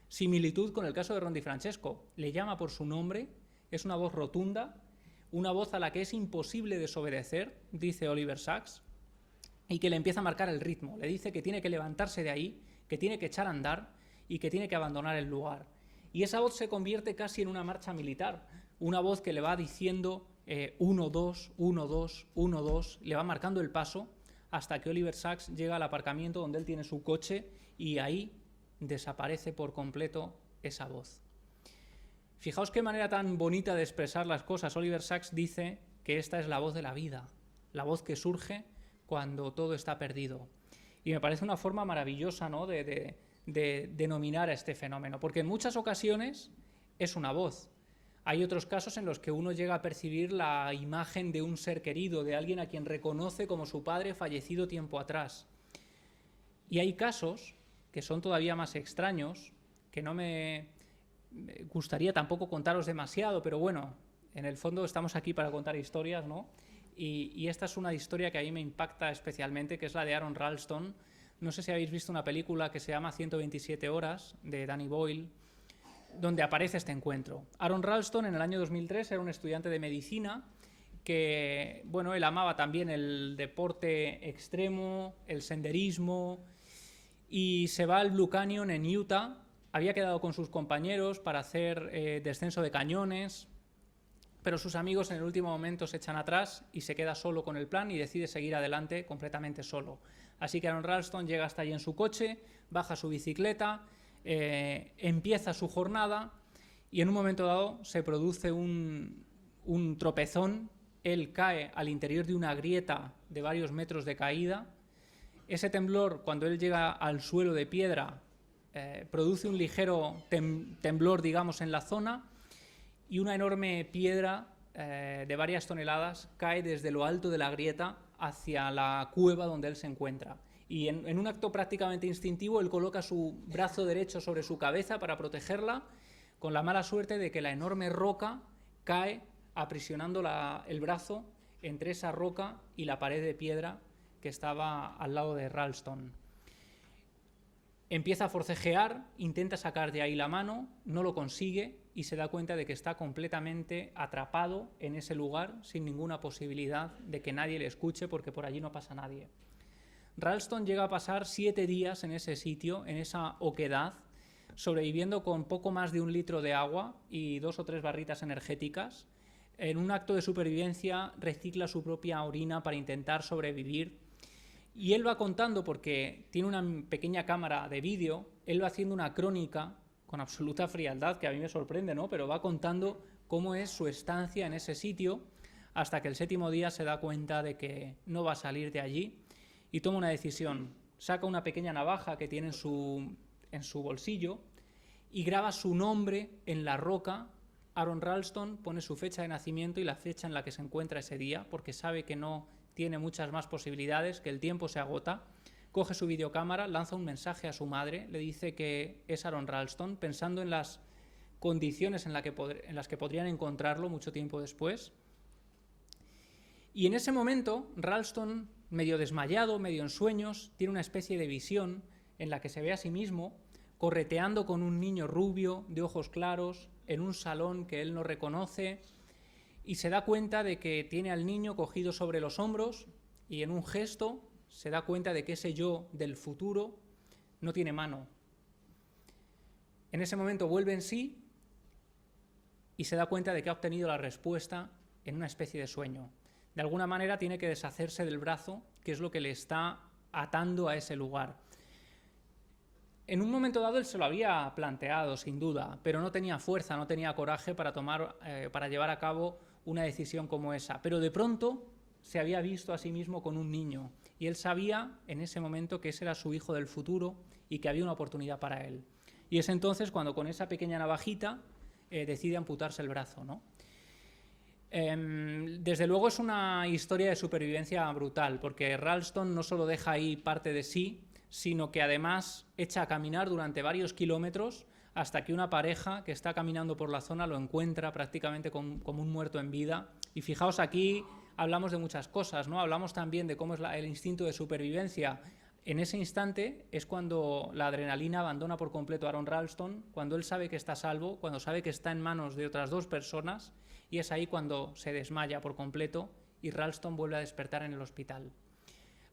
similitud con el caso de Ron DiFrancesco, le llama por su nombre, es una voz rotunda, una voz a la que es imposible desobedecer, dice Oliver Sacks, y que le empieza a marcar el ritmo, le dice que tiene que levantarse de ahí, que tiene que echar a andar y que tiene que abandonar el lugar. Y esa voz se convierte casi en una marcha militar, una voz que le va diciendo 1, 2, 1, 2, 1, 2, le va marcando el paso hasta que Oliver Sacks llega al aparcamiento donde él tiene su coche y ahí desaparece por completo esa voz. Fijaos qué manera tan bonita de expresar las cosas. Oliver Sacks dice que esta es la voz de la vida, la voz que surge cuando todo está perdido. Y me parece una forma maravillosa, ¿no?, de denominar a este fenómeno, porque en muchas ocasiones es una voz. Hay otros casos en los que uno llega a percibir la imagen de un ser querido, de alguien a quien reconoce como su padre fallecido tiempo atrás. Y hay casos que son todavía más extraños, que no me gustaría tampoco contaros demasiado, pero bueno, en el fondo estamos aquí para contar historias, ¿no? Y esta es una historia que a mí me impacta especialmente, que es la de Aaron Ralston. No sé si habéis visto una película que se llama 127 horas, de Danny Boyle, donde aparece este encuentro. Aaron Ralston en el año 2003 era un estudiante de medicina que, bueno, él amaba también el deporte extremo, el senderismo, y se va al Blue Canyon en Utah. Había quedado con sus compañeros para hacer descenso de cañones, pero sus amigos en el último momento se echan atrás y se queda solo con el plan y decide seguir adelante completamente solo. Así que Aaron Ralston llega hasta allí en su coche, baja su bicicleta, empieza su jornada y en un momento dado se produce un tropezón. Él cae al interior de una grieta de varios metros de caída. Ese temblor, cuando él llega al suelo de piedra, produce un ligero temblor, digamos, en la zona, y una enorme piedra de varias toneladas cae desde lo alto de la grieta hacia la cueva donde él se encuentra. Y en un acto prácticamente instintivo, él coloca su brazo derecho sobre su cabeza para protegerla, con la mala suerte de que la enorme roca cae aprisionando el brazo entre esa roca y la pared de piedra que estaba al lado de Ralston. Empieza a forcejear, intenta sacar de ahí la mano, no lo consigue y se da cuenta de que está completamente atrapado en ese lugar sin ninguna posibilidad de que nadie le escuche porque por allí no pasa nadie. Ralston llega a pasar 7 días en ese sitio, en esa oquedad, sobreviviendo con poco más de 1 litro de agua y 2 o 3 barritas energéticas. en un acto de supervivencia, recicla su propia orina para intentar sobrevivir. Y él va contando, porque tiene una pequeña cámara de vídeo, él va haciendo una crónica con absoluta frialdad, que a mí me sorprende, ¿no? Pero va contando cómo es su estancia en ese sitio, hasta que el 7º día se da cuenta de que no va a salir de allí y toma una decisión. Saca una pequeña navaja que tiene en su bolsillo y graba su nombre en la roca. Aron Ralston pone su fecha de nacimiento y la fecha en la que se encuentra ese día, porque sabe que no tiene muchas más posibilidades, que el tiempo se agota. Coge su videocámara, lanza un mensaje a su madre, le dice que es Aron Ralston, pensando en las condiciones en las que podrían encontrarlo mucho tiempo después. Y en ese momento, Ralston, medio desmayado, medio en sueños, tiene una especie de visión en la que se ve a sí mismo correteando con un niño rubio, de ojos claros, en un salón que él no reconoce, y se da cuenta de que tiene al niño cogido sobre los hombros y en un gesto se da cuenta de que ese yo del futuro no tiene mano. En ese momento vuelve en sí y se da cuenta de que ha obtenido la respuesta en una especie de sueño. De alguna manera tiene que deshacerse del brazo, que es lo que le está atando a ese lugar. En un momento dado él se lo había planteado, sin duda, pero no tenía fuerza, no tenía coraje para llevar a cabo una decisión como esa. Pero de pronto se había visto a sí mismo con un niño y él sabía en ese momento que ese era su hijo del futuro y que había una oportunidad para él. Y es entonces cuando con esa pequeña navajita decide amputarse el brazo, ¿no? Desde luego es una historia de supervivencia brutal, porque Ralston no solo deja ahí parte de sí, sino que además echa a caminar durante varios kilómetros hasta que una pareja que está caminando por la zona lo encuentra prácticamente como un muerto en vida. Y fijaos, aquí hablamos de muchas cosas, ¿no? Hablamos también de cómo es el instinto de supervivencia. En ese instante es cuando la adrenalina abandona por completo a Aron Ralston, cuando él sabe que está a salvo, cuando sabe que está en manos de otras dos personas, y es ahí cuando se desmaya por completo y Ralston vuelve a despertar en el hospital.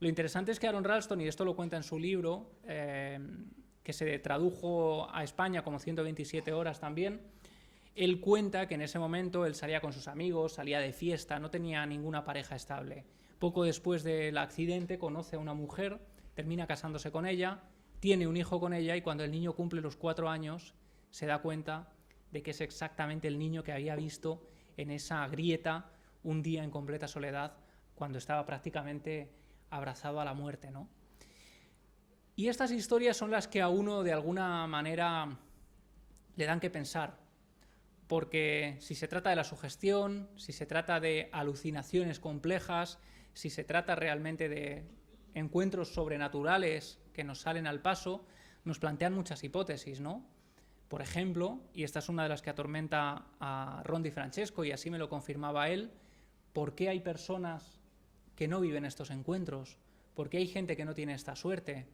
Lo interesante es que Aron Ralston, y esto lo cuenta en su libro, que se tradujo a España como 127 horas también, él cuenta que en ese momento él salía con sus amigos, salía de fiesta, no tenía ninguna pareja estable. Poco después del accidente conoce a una mujer, termina casándose con ella, tiene un hijo con ella y cuando el niño cumple los 4 años se da cuenta de que es exactamente el niño que había visto en esa grieta un día en completa soledad cuando estaba prácticamente abrazado a la muerte, ¿no? Y estas historias son las que a uno de alguna manera le dan que pensar, porque si se trata de la sugestión, si se trata de alucinaciones complejas, si se trata realmente de encuentros sobrenaturales que nos salen al paso, nos plantean muchas hipótesis, ¿no? Por ejemplo, y esta es una de las que atormenta a Ron DiFrancesco, y así me lo confirmaba él, ¿por qué hay personas que no viven estos encuentros? ¿Por qué hay gente que no tiene esta suerte?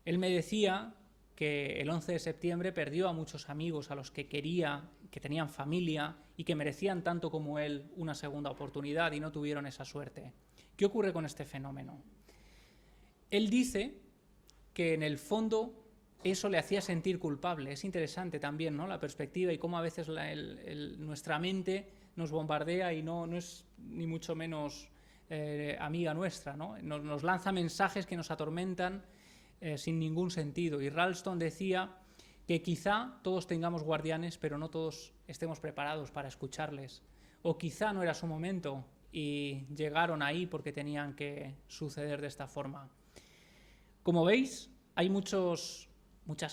Él me decía que el 11 de septiembre perdió a muchos amigos a los que quería, que tenían familia y que merecían tanto como él una segunda oportunidad y no tuvieron esa suerte. ¿Qué ocurre con este fenómeno? Él dice que en el fondo eso le hacía sentir culpable. Es interesante también, ¿no?, la perspectiva y cómo a veces nuestra mente nos bombardea y no es ni mucho menos amiga nuestra, ¿no? Nos lanza mensajes que nos atormentan sin ningún sentido. Y Ralston decía que quizá todos tengamos guardianes, pero no todos estemos preparados para escucharles. O quizá no era su momento y llegaron ahí porque tenían que suceder de esta forma. Como veis, hay muchas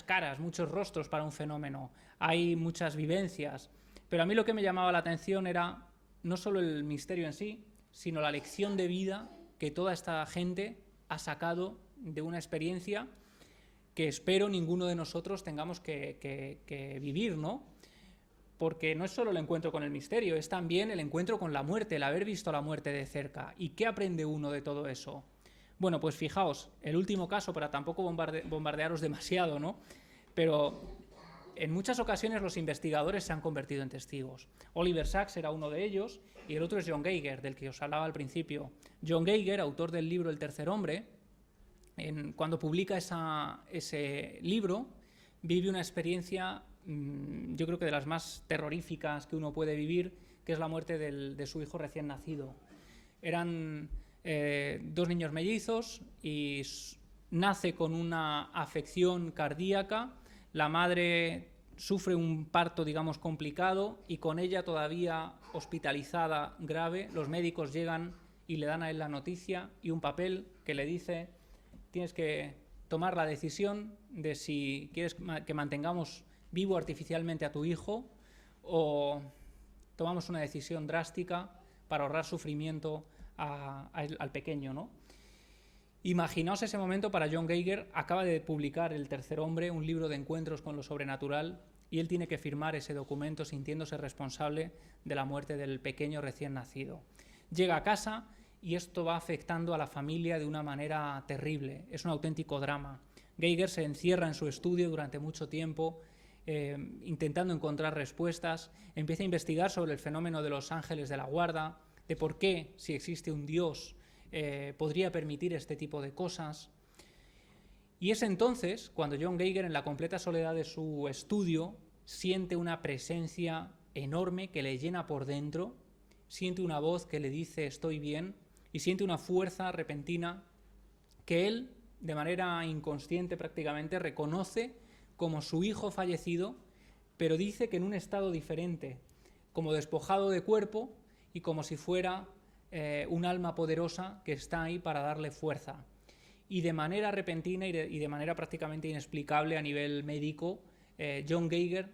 caras, muchos rostros para un fenómeno, hay muchas vivencias, pero a mí lo que me llamaba la atención era no solo el misterio en sí, sino la lección de vida que toda esta gente ha sacado de una experiencia que espero ninguno de nosotros tengamos que vivir, ¿no? Porque no es solo el encuentro con el misterio, es también el encuentro con la muerte, el haber visto la muerte de cerca. ¿Y qué aprende uno de todo eso? Bueno, pues fijaos, el último caso, para tampoco bombardearos demasiado, ¿no? Pero en muchas ocasiones los investigadores se han convertido en testigos. Oliver Sacks era uno de ellos y el otro es John Geiger, del que os hablaba al principio. John Geiger, autor del libro El tercer hombre, cuando publica ese libro, vive una experiencia, yo creo que de las más terroríficas que uno puede vivir, que es la muerte de su hijo recién nacido. Eran 2 niños mellizos y nace con una afección cardíaca. La madre sufre un parto, digamos, complicado y con ella todavía hospitalizada grave. Los médicos llegan y le dan a él la noticia y un papel que le dice: tienes que tomar la decisión de si quieres que mantengamos vivo artificialmente a tu hijo o tomamos una decisión drástica para ahorrar sufrimiento al pequeño, ¿no? Imaginaos ese momento para John Geiger. Acaba de publicar El tercer hombre, un libro de encuentros con lo sobrenatural, y él tiene que firmar ese documento sintiéndose responsable de la muerte del pequeño recién nacido. Llega a casa y esto va afectando a la familia de una manera terrible. Es un auténtico drama. Geiger se encierra en su estudio durante mucho tiempo, intentando encontrar respuestas. Empieza a investigar sobre el fenómeno de los ángeles de la guarda, de por qué, si existe un Dios, podría permitir este tipo de cosas. Y es entonces cuando John Geiger, en la completa soledad de su estudio, siente una presencia enorme que le llena por dentro, siente una voz que le dice estoy bien, y siente una fuerza repentina que él, de manera inconsciente prácticamente, reconoce como su hijo fallecido, pero dice que en un estado diferente, como despojado de cuerpo y como si fuera un alma poderosa que está ahí para darle fuerza. Y de manera repentina y de manera prácticamente inexplicable a nivel médico, John Geiger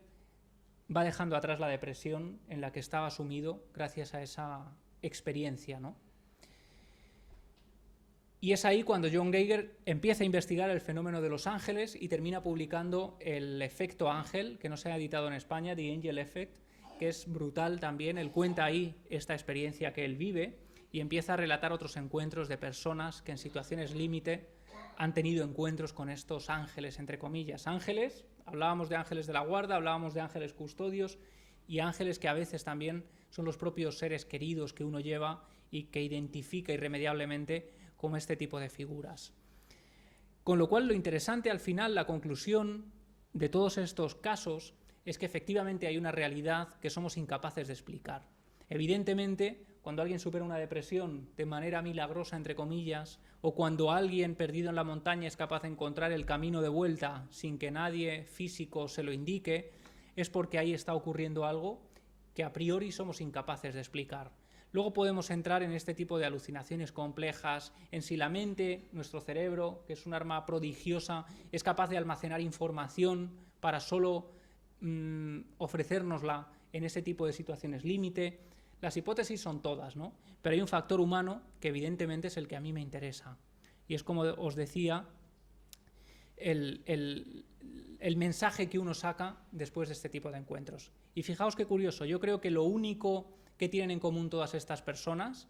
va dejando atrás la depresión en la que estaba sumido gracias a esa experiencia, ¿no? Y es ahí cuando John Geiger empieza a investigar el fenómeno de los ángeles y termina publicando El efecto ángel, que no se ha editado en España, The Angel Effect, que es brutal también. Él cuenta ahí esta experiencia que él vive y empieza a relatar otros encuentros de personas que en situaciones límite han tenido encuentros con estos ángeles, entre comillas. Ángeles, hablábamos de ángeles de la guarda, hablábamos de ángeles custodios y ángeles que a veces también son los propios seres queridos que uno lleva y que identifica irremediablemente como este tipo de figuras. Con lo cual, lo interesante al final, la conclusión de todos estos casos, es que efectivamente hay una realidad que somos incapaces de explicar. Evidentemente, cuando alguien supera una depresión de manera milagrosa, entre comillas, o cuando alguien perdido en la montaña es capaz de encontrar el camino de vuelta sin que nadie físico se lo indique, es porque ahí está ocurriendo algo que a priori somos incapaces de explicar. Luego podemos entrar en este tipo de alucinaciones complejas, en si la mente, nuestro cerebro, que es un arma prodigiosa, es capaz de almacenar información para solo ofrecérnosla en ese tipo de situaciones límite. Las hipótesis son todas, ¿no? Pero hay un factor humano que evidentemente es el que a mí me interesa. Y es, como os decía, el mensaje que uno saca después de este tipo de encuentros. Y fijaos qué curioso, yo creo que lo único que tienen en común todas estas personas,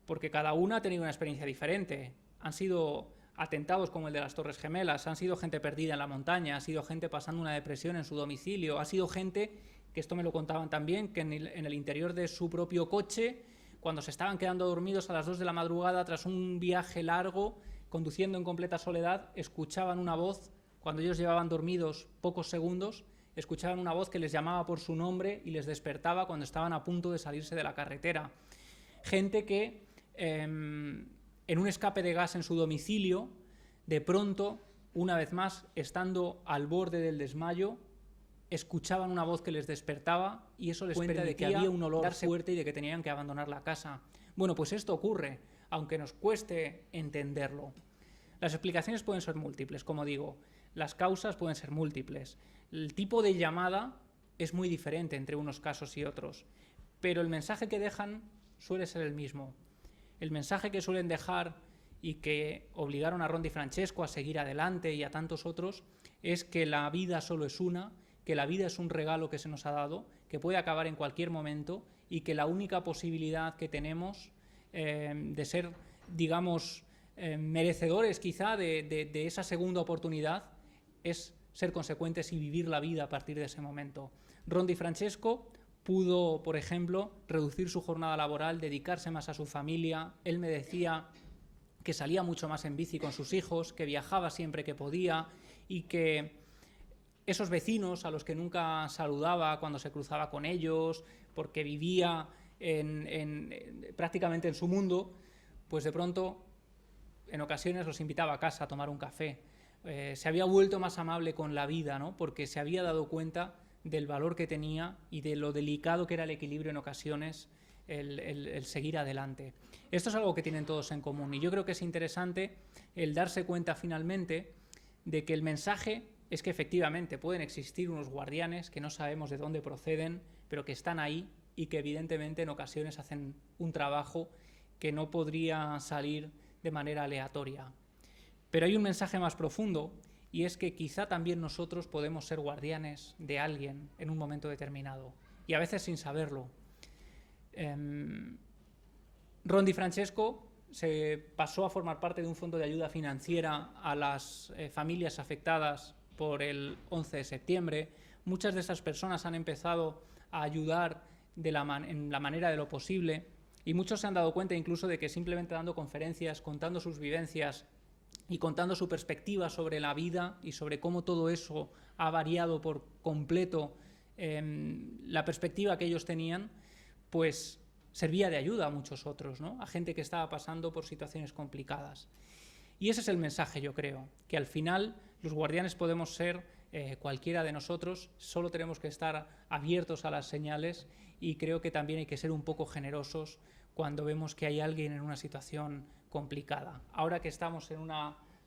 porque cada una ha tenido una experiencia diferente, han sido atentados como el de las Torres Gemelas, han sido gente perdida en la montaña, ha sido gente pasando una depresión en su domicilio, ha sido gente, que esto me lo contaban también, que en el interior de su propio coche, cuando se estaban quedando dormidos a las 2 de la madrugada tras un viaje largo, conduciendo en completa soledad, escuchaban una voz, cuando ellos llevaban dormidos pocos segundos, escuchaban una voz que les llamaba por su nombre y les despertaba cuando estaban a punto de salirse de la carretera. Gente que en un escape de gas en su domicilio, de pronto, una vez más, estando al borde del desmayo, escuchaban una voz que les despertaba y eso les cuenta de que había un olor fuerte y de que tenían que abandonar la casa. Bueno, pues esto ocurre, aunque nos cueste entenderlo. Las explicaciones pueden ser múltiples, como digo, las causas pueden ser múltiples. El tipo de llamada es muy diferente entre unos casos y otros, pero el mensaje que dejan suele ser el mismo. El mensaje que suelen dejar y que obligaron a Ron DiFrancesco a seguir adelante y a tantos otros es que la vida solo es una, que la vida es un regalo que se nos ha dado, que puede acabar en cualquier momento y que la única posibilidad que tenemos de ser, digamos, merecedores quizá de esa segunda oportunidad es ser consecuentes y vivir la vida a partir de ese momento. Ron DiFrancesco pudo, por ejemplo, reducir su jornada laboral, dedicarse más a su familia. Él me decía que salía mucho más en bici con sus hijos, que viajaba siempre que podía y que esos vecinos a los que nunca saludaba cuando se cruzaba con ellos, porque vivía prácticamente en su mundo, pues de pronto en ocasiones los invitaba a casa a tomar un café. Se había vuelto más amable con la vida, ¿no? Porque se había dado cuenta del valor que tenía y de lo delicado que era el equilibrio en ocasiones, el seguir adelante. Esto es algo que tienen todos en común y yo creo que es interesante el darse cuenta finalmente de que el mensaje es que efectivamente pueden existir unos guardianes que no sabemos de dónde proceden, pero que están ahí y que evidentemente en ocasiones hacen un trabajo que no podría salir de manera aleatoria. Pero hay un mensaje más profundo y es que quizá también nosotros podemos ser guardianes de alguien en un momento determinado y a veces sin saberlo. Ron DiFrancesco se pasó a formar parte de un fondo de ayuda financiera a las familias afectadas por el 11 de septiembre. Muchas de esas personas han empezado a ayudar en la manera de lo posible y muchos se han dado cuenta incluso de que simplemente dando conferencias, contando sus vivencias y contando su perspectiva sobre la vida y sobre cómo todo eso ha variado por completo la perspectiva que ellos tenían, pues servía de ayuda a muchos otros, ¿no? A gente que estaba pasando por situaciones complicadas. Y ese es el mensaje, yo creo, que al final los guardianes podemos ser cualquiera de nosotros, solo tenemos que estar abiertos a las señales y creo que también hay que ser un poco generosos cuando vemos que hay alguien en una situación complicada. Ahora que estamos en un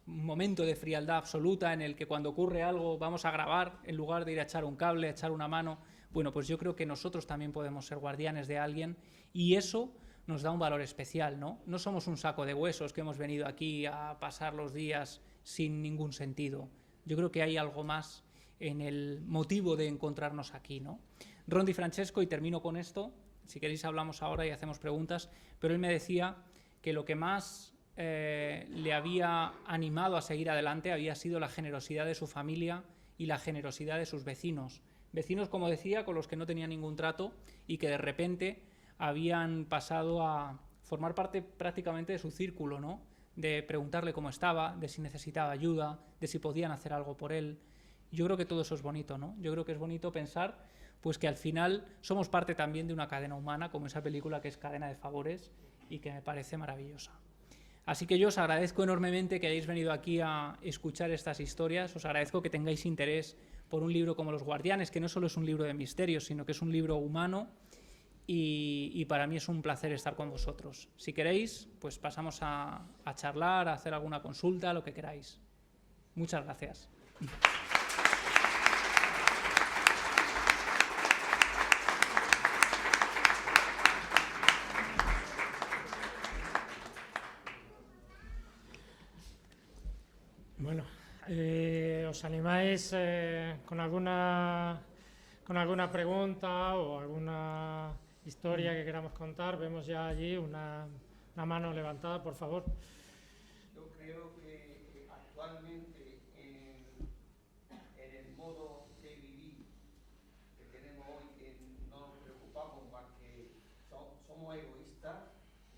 momento de frialdad absoluta en el que cuando ocurre algo vamos a grabar en lugar de ir a echar un cable, a echar una mano, bueno, pues yo creo que nosotros también podemos ser guardianes de alguien y eso nos da un valor especial, ¿no? No somos un saco de huesos que hemos venido aquí a pasar los días sin ningún sentido. Yo creo que hay algo más en el motivo de encontrarnos aquí, ¿no? Ron DiFrancesco, y termino con esto, si queréis hablamos ahora y hacemos preguntas, pero él me decía que lo que más le había animado a seguir adelante había sido la generosidad de su familia y la generosidad de sus vecinos. Vecinos, como decía, con los que no tenía ningún trato y que de repente habían pasado a formar parte prácticamente de su círculo, ¿no? De preguntarle cómo estaba, de si necesitaba ayuda, de si podían hacer algo por él. Yo creo que todo eso es bonito, ¿no? Yo creo que es bonito pensar pues que al final somos parte también de una cadena humana, como esa película que es Cadena de Favores y que me parece maravillosa. Así que yo os agradezco enormemente que hayáis venido aquí a escuchar estas historias, os agradezco que tengáis interés por un libro como Los Guardianes, que no solo es un libro de misterios, sino que es un libro humano y para mí es un placer estar con vosotros. Si queréis, pues pasamos a charlar, a hacer alguna consulta, lo que queráis. Muchas gracias. Bueno, ¿os animáis con alguna pregunta o alguna historia que queramos contar? Vemos ya allí una mano levantada, por favor. Yo creo que actualmente en el modo de vivir que tenemos hoy, que no nos preocupamos más que somos egoístas,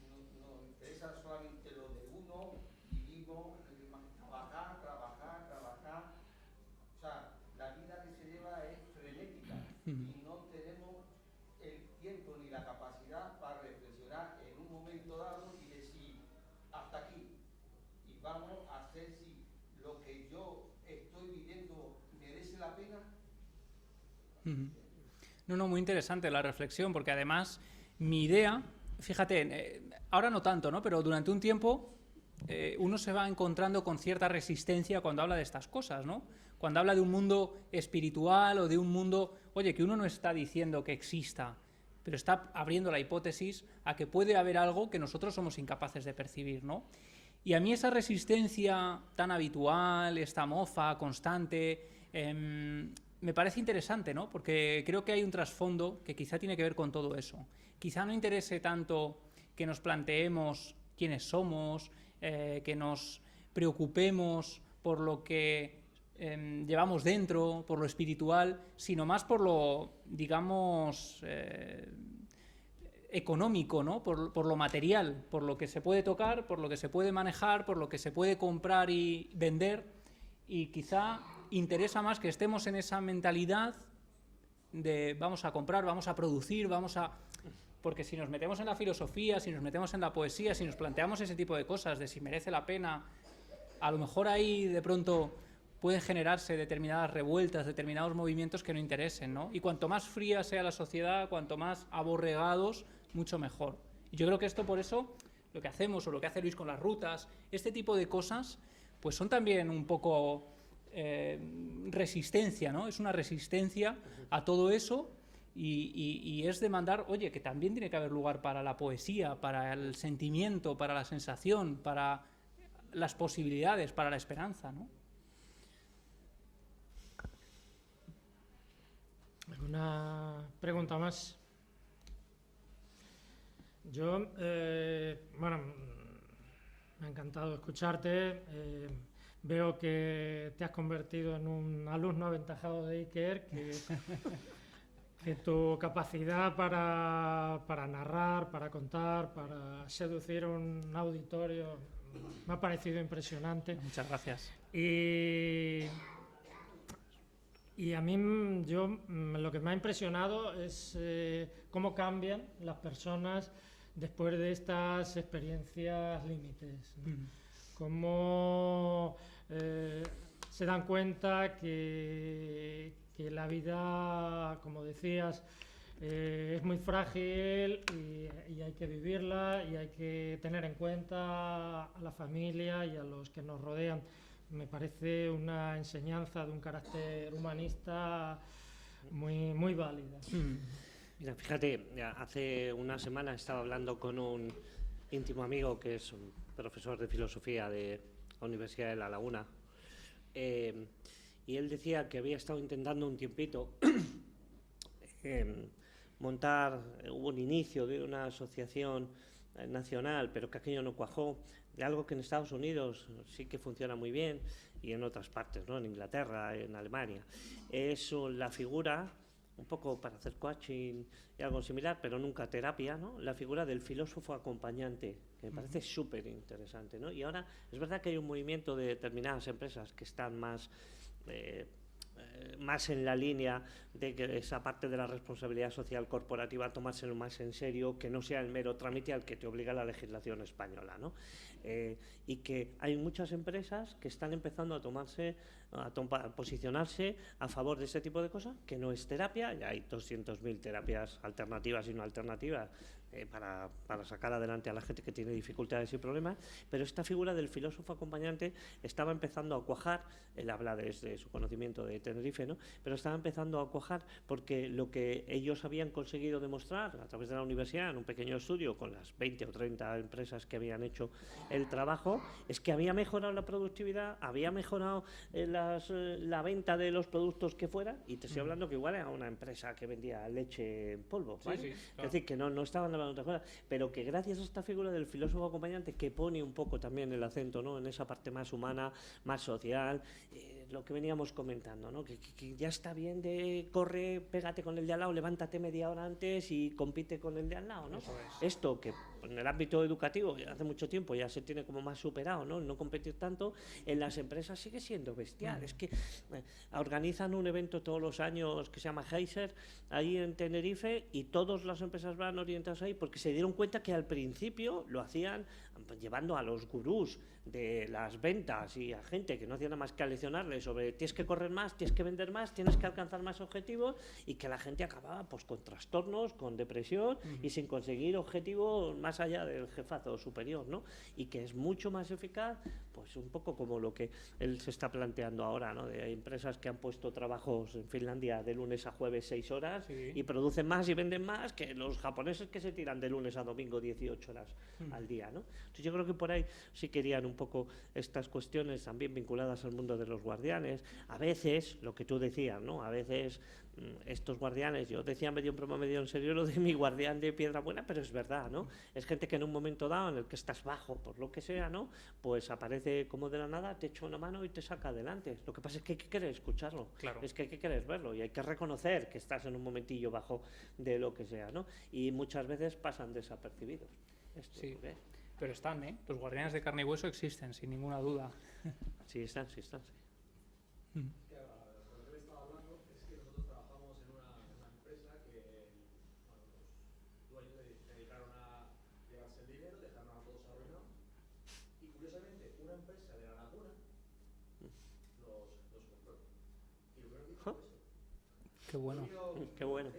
nos interesa solamente lo de uno, vivimos, trabajar. O sea, la vida que se lleva es frenética y no tenemos el tiempo ni la capacidad para reflexionar en un momento dado y decir hasta aquí y vamos a hacer si lo que yo estoy viviendo merece la pena. No, muy interesante la reflexión, porque además mi idea, fíjate, ahora no tanto, ¿no? Pero durante un tiempo uno se va encontrando con cierta resistencia cuando habla de estas cosas, ¿no? Cuando habla de un mundo espiritual o de un mundo, oye, que uno no está diciendo que exista, pero está abriendo la hipótesis a que puede haber algo que nosotros somos incapaces de percibir, ¿no? Y a mí esa resistencia tan habitual, esta mofa constante, me parece interesante, ¿no? Porque creo que hay un trasfondo que quizá tiene que ver con todo eso. Quizá no interese tanto que nos planteemos quiénes somos, que nos preocupemos por lo que llevamos dentro, por lo espiritual, sino más por lo, digamos, económico, ¿no? Por lo material, por lo que se puede tocar, por lo que se puede manejar, por lo que se puede comprar y vender, y quizá interesa más que estemos en esa mentalidad de vamos a comprar, vamos a producir, Porque si nos metemos en la filosofía, si nos metemos en la poesía, si nos planteamos ese tipo de cosas, de si merece la pena, a lo mejor ahí de pronto pueden generarse determinadas revueltas, determinados movimientos que no interesen, ¿no? Y cuanto más fría sea la sociedad, cuanto más aborregados, mucho mejor. Y yo creo que esto, por eso, lo que hacemos, o lo que hace Luis con las rutas, este tipo de cosas, pues son también un poco resistencia, ¿no? Es una resistencia a todo eso y es demandar, oye, que también tiene que haber lugar para la poesía, para el sentimiento, para la sensación, para las posibilidades, para la esperanza, ¿no? ¿Alguna pregunta más? Yo, bueno, me ha encantado escucharte. Veo que te has convertido en un alumno aventajado de Iker, que tu capacidad para narrar, para contar, para seducir un auditorio me ha parecido impresionante. Muchas gracias. Y a mí lo que me ha impresionado es cómo cambian las personas después de estas experiencias límites, ¿no? Cómo se dan cuenta que la vida, como decías, es muy frágil y hay que vivirla y hay que tener en cuenta a la familia y a los que nos rodean. Me parece una enseñanza de un carácter humanista muy, muy válida. Mira, fíjate, hace una semana estaba hablando con un íntimo amigo que es un profesor de filosofía de la Universidad de La Laguna, y él decía que había estado intentando un tiempito montar, hubo un inicio de una asociación nacional, pero que aquello no cuajó, de algo que en Estados Unidos sí que funciona muy bien y en otras partes, ¿no? En Inglaterra, en Alemania. Es la figura, un poco para hacer coaching y algo similar, pero nunca terapia, ¿no? La figura del filósofo acompañante, que me parece súper interesante, ¿no? Y ahora es verdad que hay un movimiento de determinadas empresas que están más en la línea de que esa parte de la responsabilidad social corporativa tomárselo más en serio, que no sea el mero trámite al que te obliga la legislación española, ¿no? Y que hay muchas empresas que están empezando a posicionarse a favor de ese tipo de cosas, que no es terapia, ya hay 200.000 terapias alternativas y no alternativas para sacar adelante a la gente que tiene dificultades y problemas, pero esta figura del filósofo acompañante estaba empezando a cuajar. Él habla desde su conocimiento de Tenerife, ¿no? Pero estaba empezando a cuajar porque lo que ellos habían conseguido demostrar a través de la universidad, en un pequeño estudio con las 20 o 30 empresas que habían hecho el trabajo, es que había mejorado la productividad, había mejorado la venta de los productos que fuera, y te estoy hablando que igual era una empresa que vendía leche en polvo, ¿vale? Sí, claro. Es decir, que no estaban hablando de otra cosa, pero que gracias a esta figura del filósofo acompañante, que pone un poco también el acento, ¿no?, en esa parte más humana, más social, lo que veníamos comentando, ¿no?, que ya está bien de corre, pégate con el de al lado, levántate media hora antes y compite con el de al lado, ¿no? Eso es. Esto que en el ámbito educativo hace mucho tiempo ya se tiene como más superado, ¿no?, el no competir tanto, en las empresas sigue siendo bestial. Es que organizan un evento todos los años que se llama Heiser, ahí en Tenerife, y todas las empresas van orientadas ahí porque se dieron cuenta que al principio lo hacían llevando a los gurús de las ventas y a gente que no hacía nada más que aleccionarles sobre tienes que correr más, tienes que vender más, tienes que alcanzar más objetivos, y que la gente acababa pues con trastornos, con depresión y sin conseguir objetivos más allá del jefazo superior, ¿no? Y que es mucho más eficaz, pues un poco como lo que él se está planteando ahora, ¿no? De empresas que han puesto trabajos en Finlandia de lunes a jueves 6 horas y producen más y venden más que los japoneses que se tiran de lunes a domingo 18 horas al día, ¿no? Entonces yo creo que por ahí sí querían un poco estas cuestiones también vinculadas al mundo de los guardianes. A veces, lo que tú decías, ¿no?, a veces estos guardianes, yo decía medio en broma, medio en serio lo de mi guardián de Piedra Buena, pero es verdad, ¿no? Es gente que en un momento dado en el que estás bajo, por lo que sea, ¿no?, pues aparece como de la nada, te echa una mano y te saca adelante. Lo que pasa es que hay que querer escucharlo, Claro. es que hay que querer verlo y hay que reconocer que estás en un momentillo bajo de lo que sea, ¿no? Y muchas veces pasan desapercibidos. Sí. Pero están, ¿eh? Los guardianes de carne y hueso existen, sin ninguna duda. Sí, están, sí. Que con lo que me estaba hablando es que nosotros trabajamos en una empresa que, bueno, los dueños de Qué bueno. Qué bueno.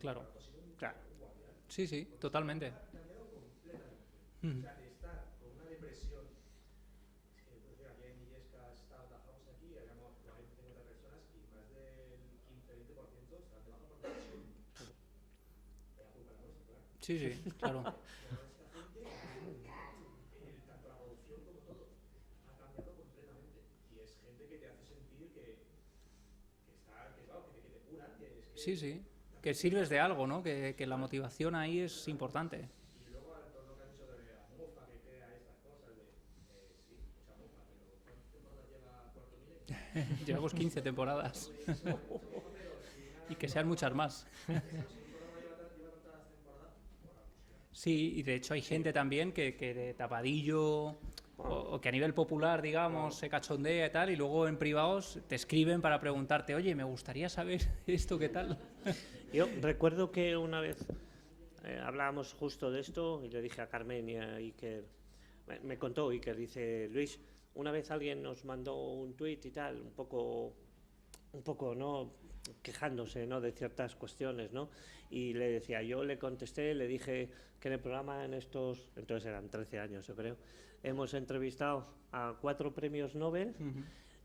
Claro. Claro. Sí, sí, totalmente. Mm. De estar con una depresión, es que pues, aquí en Illescas trabajamos aquí, habíamos 40-50 personas y más del 15-20% están de baja por depresión. La culpa no es, claro. Sí, sí, claro. Pero esta gente, tanto la producción como todo, ha cambiado completamente. Y es gente que te hace sentir que te curan, que es que... Sí, sí. Que sirves de algo, ¿no? Que la motivación ahí es importante. Y luego todo lo que han dicho de la mufa que crea estas cosas, sí, mucha mufa, pero ¿cuántas temporadas lleva Cuarto Milenio? Llevamos 15 temporadas. Y que sean muchas más. Sí, y de hecho hay gente también que de tapadillo o que a nivel popular, digamos, se cachondea y tal, y luego en privados te escriben para preguntarte, oye, me gustaría saber esto, ¿qué tal? Yo recuerdo que una vez hablábamos justo de esto y le dije a Carmen y a Iker, me contó Iker, dice, Luis, una vez alguien nos mandó un tuit y tal, un poco, ¿no?, quejándose, ¿no?, de ciertas cuestiones, ¿no? Y le decía, yo le contesté, le dije que en el programa entonces eran 13 años, yo creo, hemos entrevistado a 4 premios Nobel,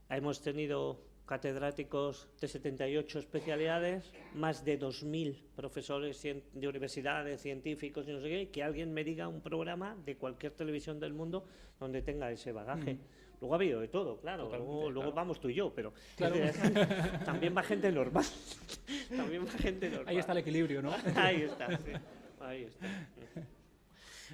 hemos tenido catedráticos de 78 especialidades, más de 2.000 profesores de universidades, científicos y no sé qué, que alguien me diga un programa de cualquier televisión del mundo donde tenga ese bagaje. Luego ha habido de todo, claro, luego claro. vamos tú y yo, pero Claro. también va gente normal. También va gente normal. Ahí está el equilibrio, ¿no? Ahí está, sí. Ahí está.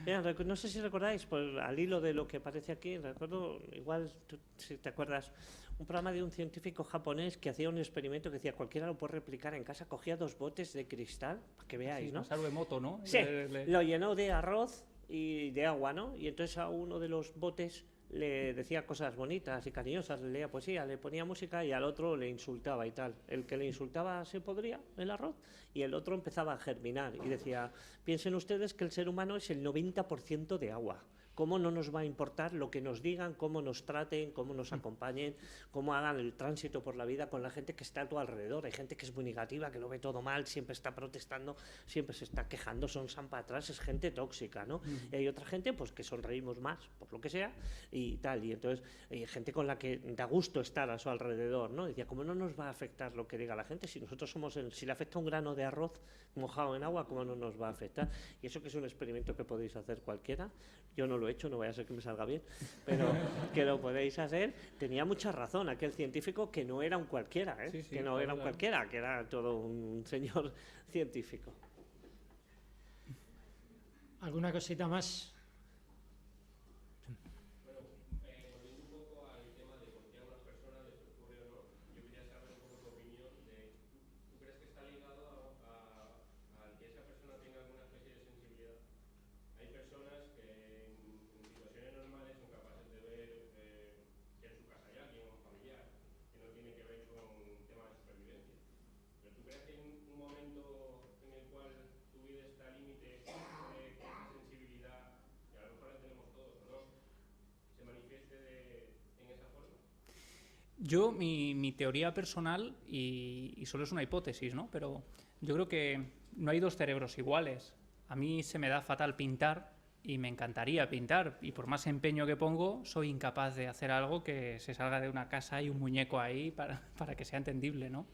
Mira, no sé si recordáis, pues, al hilo de lo que aparece aquí, recuerdo, igual, si te acuerdas, un programa de un científico japonés que hacía un experimento que decía, cualquiera lo puede replicar en casa, cogía 2 botes de cristal, para que veáis, Sí, ¿no? Masaru Emoto, ¿no? Sí, lo llenó de arroz y de agua, ¿no? Y entonces a uno de los botes le decía cosas bonitas y cariñosas, le leía poesía, le ponía música y al otro le insultaba y tal. El que le insultaba se podría el arroz y el otro empezaba a germinar y decía, piensen ustedes que el ser humano es el 90% de agua. ¿Cómo no nos va a importar lo que nos digan, cómo nos traten, cómo nos acompañen, cómo hagan el tránsito por la vida con la gente que está a tu alrededor? Hay gente que es muy negativa, que lo ve todo mal, siempre está protestando, siempre se está quejando, son para atrás, es gente tóxica, ¿no? Y hay otra gente pues que sonreímos más, por lo que sea, y tal. Y entonces hay gente con la que da gusto estar a su alrededor, ¿no? Y decía, ¿cómo no nos va a afectar lo que diga la gente? Si nosotros si le afecta un grano de arroz mojado en agua, ¿cómo no nos va a afectar? Y eso que es un experimento que podéis hacer cualquiera. Yo no lo he hecho, no vaya a ser que me salga bien, pero que lo podéis hacer. Tenía mucha razón aquel científico, que no era un cualquiera, ¿eh? Sí, sí, que no era un claro. cualquiera, que era todo un señor científico. ¿Alguna cosita más? Volviendo un poco al tema de por qué a unas personas les ocurre o no, yo quería saber un poco tu opinión de, ¿tú crees que está ligado a que esa persona tenga alguna especie de sensibilidad? Hay personas que en situaciones normales son capaces de ver que en su casa hay alguien o un familiar que no tiene que ver con un tema de supervivencia. Pero ¿tú crees que en un momento en el cual tu vida está al límite, que esa sensibilidad, que a lo mejor la tenemos todos o no, se manifieste en esa forma? Yo, mi teoría personal, y solo es una hipótesis, ¿no? Pero yo creo que no hay 2 cerebros iguales. A mí se me da fatal pintar y me encantaría pintar. Y por más empeño que pongo, soy incapaz de hacer algo que se salga de una casa y un muñeco ahí para que sea entendible, ¿no?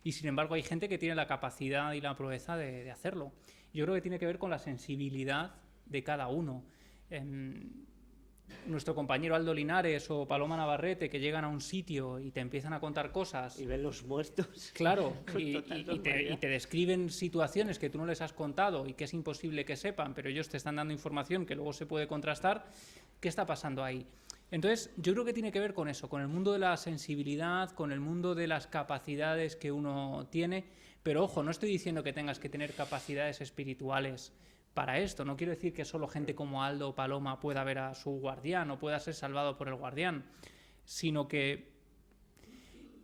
Y sin embargo hay gente que tiene la capacidad y la proeza de hacerlo. Yo creo que tiene que ver con la sensibilidad de cada uno. Nuestro compañero Aldo Linares o Paloma Navarrete, que llegan a un sitio y te empiezan a contar cosas. Y ven los muertos. Claro, Con y total te normalidad. describen situaciones que tú no les has contado y que es imposible que sepan, pero ellos te están dando información que luego se puede contrastar. ¿Qué está pasando ahí? Entonces, yo creo que tiene que ver con eso, con el mundo de la sensibilidad, con el mundo de las capacidades que uno tiene. Pero ojo, no estoy diciendo que tengas que tener capacidades espirituales para esto. No quiero decir que solo gente como Aldo o Paloma pueda ver a su guardián o pueda ser salvado por el guardián, sino que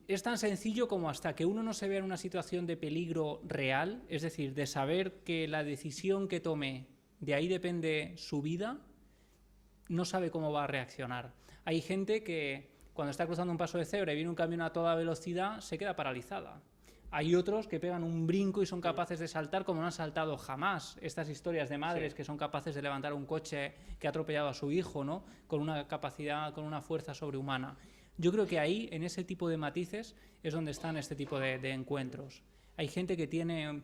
es tan sencillo como hasta que uno no se vea en una situación de peligro real, es decir, de saber que la decisión que tome, de ahí depende su vida, no sabe cómo va a reaccionar. Hay gente que cuando está cruzando un paso de cebra y viene un camión a toda velocidad, se queda paralizada. Hay otros que pegan un brinco y son capaces de saltar como no han saltado jamás. Estas historias de madres que son capaces de levantar un coche que ha atropellado a su hijo, ¿no? Con una capacidad, con una fuerza sobrehumana. Yo creo que ahí, en ese tipo de matices, es donde están este tipo de encuentros. Hay gente que tiene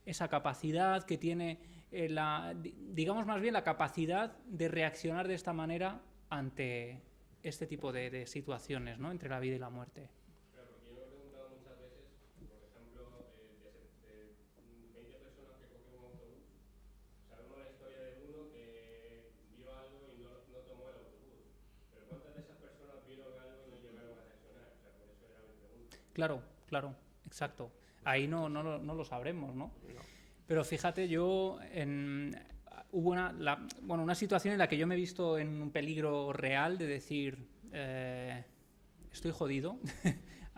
esa capacidad, que tiene, digamos más bien, la capacidad de reaccionar de esta manera ante este tipo de situaciones, ¿no? Entre la vida y la muerte. Pero porque yo me he preguntado muchas veces, por ejemplo, de 20 personas que cogen un autobús, sabemos la historia de uno que vio algo y no tomó el autobús. Pero ¿cuántas de esas personas vieron algo y no llegaron a reaccionar? O sea, por eso era mi pregunta. Claro, claro, exacto. Ahí no lo sabremos, ¿no? Pero fíjate, yo hubo una situación en la que yo me he visto en un peligro real de decir, estoy jodido,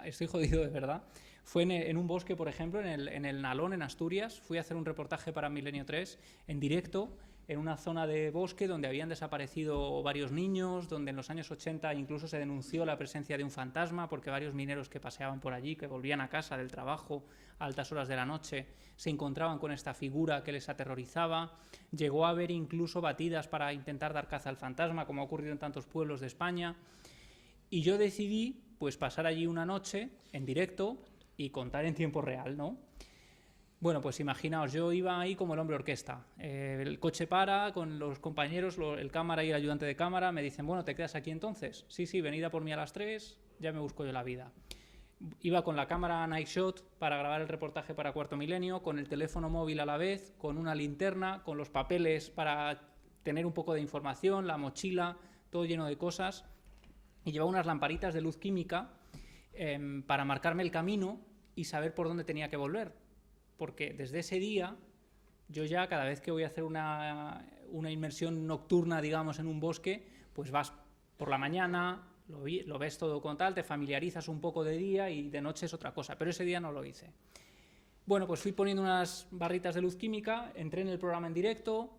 estoy jodido de verdad. Fue en un bosque, por ejemplo, en el Nalón, en Asturias. Fui a hacer un reportaje para Milenio 3 en directo, en una zona de bosque donde habían desaparecido varios niños, donde en los años 80 incluso se denunció la presencia de un fantasma porque varios mineros que paseaban por allí, que volvían a casa del trabajo a altas horas de la noche, se encontraban con esta figura que les aterrorizaba. Llegó a haber incluso batidas para intentar dar caza al fantasma, como ha ocurrido en tantos pueblos de España. Y yo decidí pues pasar allí una noche en directo y contar en tiempo real, ¿no? Bueno, pues imaginaos, yo iba ahí como el hombre orquesta. El coche para, con los compañeros, el cámara y el ayudante de cámara, me dicen, bueno, ¿te quedas aquí entonces? Sí, venid a por mí a las 3, ya me busco yo la vida. Iba con la cámara Night Shot para grabar el reportaje para Cuarto Milenio, con el teléfono móvil a la vez, con una linterna, con los papeles para tener un poco de información, la mochila, todo lleno de cosas. Y llevaba unas lamparitas de luz química para marcarme el camino y saber por dónde tenía que volver. Porque desde ese día, yo ya cada vez que voy a hacer una inmersión nocturna, digamos, en un bosque, pues vas por la mañana, lo ves todo con tal, te familiarizas un poco de día y de noche es otra cosa, pero ese día no lo hice. Bueno, pues fui poniendo unas barritas de luz química, entré en el programa en directo,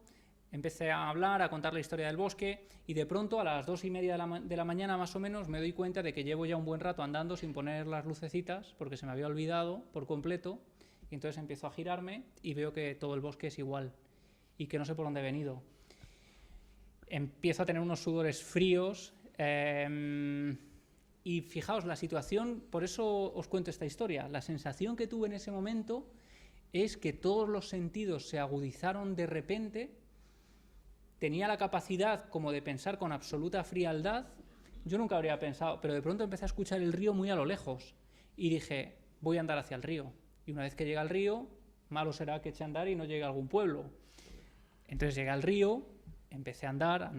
empecé a hablar, a contar la historia del bosque y de pronto a las 2:30 de la mañana más o menos me doy cuenta de que llevo ya un buen rato andando sin poner las lucecitas porque se me había olvidado por completo. Y entonces empiezo a girarme y veo que todo el bosque es igual y que no sé por dónde he venido. Empiezo a tener unos sudores fríos y fijaos, la situación, por eso os cuento esta historia, la sensación que tuve en ese momento es que todos los sentidos se agudizaron de repente, tenía la capacidad como de pensar con absoluta frialdad, yo nunca habría pensado, pero de pronto empecé a escuchar el río muy a lo lejos y dije, voy a andar hacia el río. Y una vez que llega al río, malo será que eche a andar y no llegue a algún pueblo. Entonces llegué al río, empecé a andar,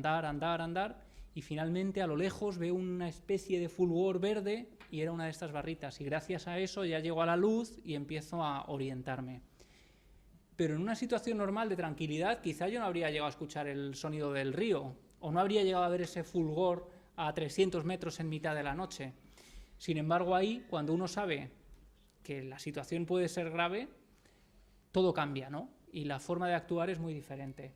y finalmente a lo lejos veo una especie de fulgor verde y era una de estas barritas. Y gracias a eso ya llego a la luz y empiezo a orientarme. Pero en una situación normal de tranquilidad, quizá yo no habría llegado a escuchar el sonido del río, o no habría llegado a ver ese fulgor a 300 metros en mitad de la noche. Sin embargo, ahí, cuando uno sabe que la situación puede ser grave, todo cambia, ¿no? Y la forma de actuar es muy diferente.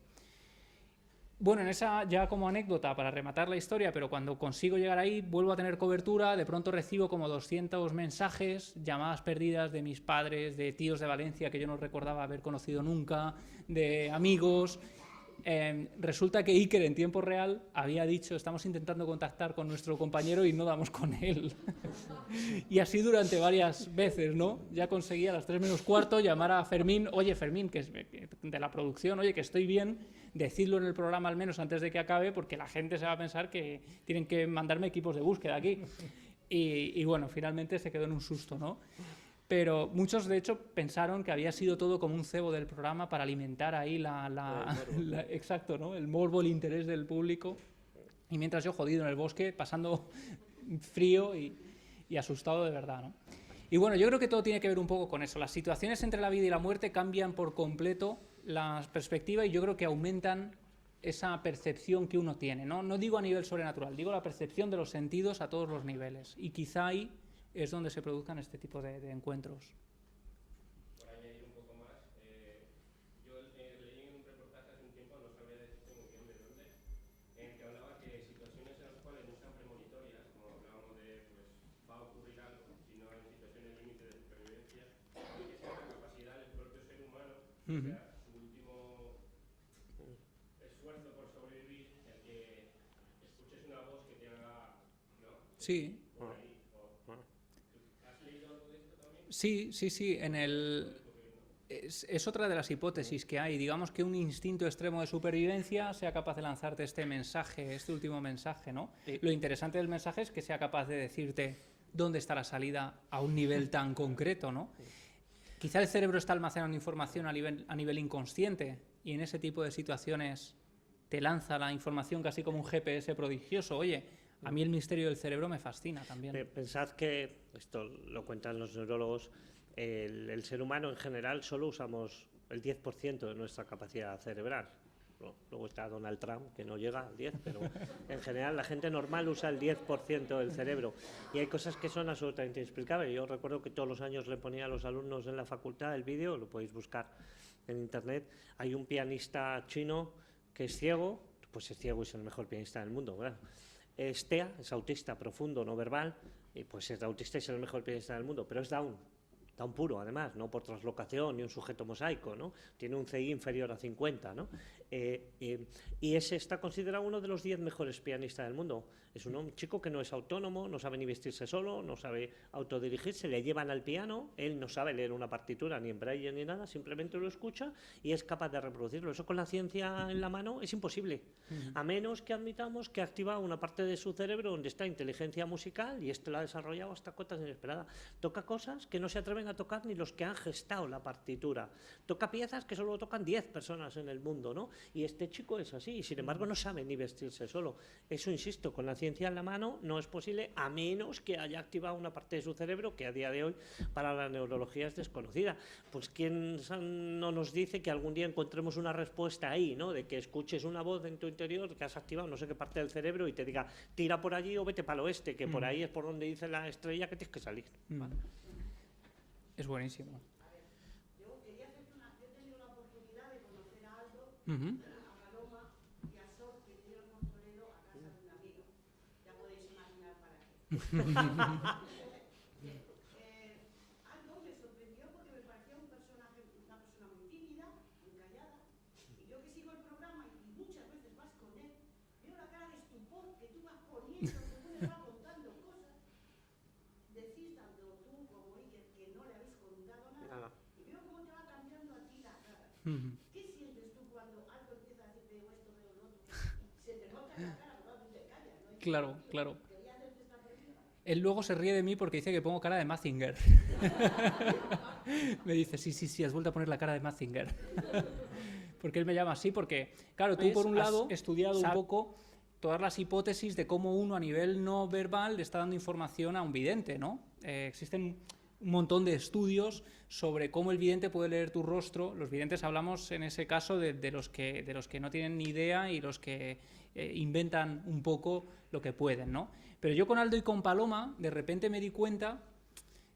Bueno, en esa, ya como anécdota para rematar la historia, pero cuando consigo llegar ahí, vuelvo a tener cobertura, de pronto recibo como 200 mensajes, llamadas perdidas de mis padres, de tíos de Valencia que yo no recordaba haber conocido nunca, de amigos. Resulta que Iker en tiempo real había dicho, estamos intentando contactar con nuestro compañero y no damos con él. Y así durante varias veces, ¿no? Ya conseguí a las 3:45 llamar a Fermín, oye Fermín, que es de la producción, oye, que estoy bien, decidlo en el programa al menos antes de que acabe, porque la gente se va a pensar que tienen que mandarme equipos de búsqueda aquí. Y bueno, finalmente se quedó en un susto, ¿no? Pero muchos, de hecho, pensaron que había sido todo como un cebo del programa para alimentar ahí exacto, ¿no? El morbo, el interés del público. Y mientras yo jodido en el bosque, pasando frío y asustado de verdad, ¿no? Y bueno, yo creo que todo tiene que ver un poco con eso. Las situaciones entre la vida y la muerte cambian por completo la perspectiva y yo creo que aumentan esa percepción que uno tiene, ¿no? No digo a nivel sobrenatural, digo la percepción de los sentidos a todos los niveles. Y quizá ahí es donde se produzcan este tipo de encuentros. Por añadir un poco más, yo leí en un reportaje hace un tiempo, no sabía decirte muy bien de dónde, en el que hablaba Ujú. sea, su último esfuerzo por sobrevivir, el que escuches una voz que te haga, ¿no? Sí. Por ahí. ¿Has leído algo de esto también? Sí, sí, sí. Es otra de las hipótesis que hay. Digamos que un instinto extremo de supervivencia sea capaz de lanzarte este mensaje, este último mensaje, ¿no? Lo interesante del mensaje es que sea capaz de decirte dónde está la salida a un nivel tan concreto, ¿no? Quizá el cerebro está almacenando información a nivel inconsciente y en ese tipo de situaciones te lanza la información casi como un GPS prodigioso. Oye, a mí el misterio del cerebro me fascina también. Pensad que, esto lo cuentan los neurólogos, el ser humano en general solo usamos el 10% de nuestra capacidad cerebral. Luego está Donald Trump, que no llega al 10%, pero en general la gente normal usa el 10% del cerebro. Y hay cosas que son absolutamente inexplicables. Yo recuerdo que todos los años le ponía a los alumnos en la facultad el vídeo, lo podéis buscar en internet. Hay un pianista chino que es ciego, pues es ciego y es el mejor pianista del mundo, ¿verdad? Es TEA, es autista profundo, no verbal, y pues es autista y es el mejor pianista del mundo, pero es Down puro, además, no por traslocación ni un sujeto mosaico, ¿no? Tiene un CI inferior a 50, ¿no? Y ese está considerado uno de los 10 mejores pianistas del mundo. Es un chico que no es autónomo, no sabe ni vestirse solo, no sabe autodirigirse, le llevan al piano, él no sabe leer una partitura ni en braille ni nada, simplemente lo escucha y es capaz de reproducirlo. Eso con la ciencia en la mano es imposible, a menos que admitamos que ha activado una parte de su cerebro donde está inteligencia musical y esto la ha desarrollado hasta cotas inesperadas. Toca cosas que no se atreven a tocar ni los que han gestado la partitura. Toca piezas que solo tocan 10 personas en el mundo, ¿no? Y este chico es así, y sin embargo no sabe ni vestirse solo. Eso, insisto, con la ciencia en la mano no es posible, a menos que haya activado una parte de su cerebro que a día de hoy para la neurología es desconocida. Pues quién no nos dice que algún día encontremos una respuesta ahí, ¿no? De que escuches una voz en tu interior que has activado no sé qué parte del cerebro y te diga, tira por allí o vete para el oeste, que por ahí es por donde dice la estrella que tienes que salir. ¿Vale? Es buenísimo. Yo quería hacerte yo he tenido la oportunidad de conocer a Aldo, a Paloma y a Sol, que vinieron por Toledo a casa de un amigo. Ya podéis imaginar para qué. Aldo me sorprendió porque me parecía una persona muy tímida, muy callada. Y yo que sigo el programa y muchas veces vas con él, veo la cara de estupor que tú vas poniendo según él va contando cosas. Decís tanto tú como Iker que no le habéis contado nada. Y veo cómo te va cambiando a ti la cara. ¿Qué sientes tú cuando algo empieza a decir veo esto, veo lo otro? Y se te nota en la cara, pero tú te callas, ¿no? Claro, claro. Quería hacerte esta pregunta. Él luego se ríe de mí porque dice que pongo cara de Mazinger. Me dice, sí, has vuelto a poner la cara de Mazinger. Porque él me llama así, porque, claro, tú por un lado has estudiado un poco todas las hipótesis de cómo uno a nivel no verbal le está dando información a un vidente, ¿no? Existen un montón de estudios sobre cómo el vidente puede leer tu rostro. Los videntes hablamos en ese caso de los que no tienen ni idea y los que inventan un poco lo que pueden, ¿no? Pero yo con Aldo y con Paloma de repente me di cuenta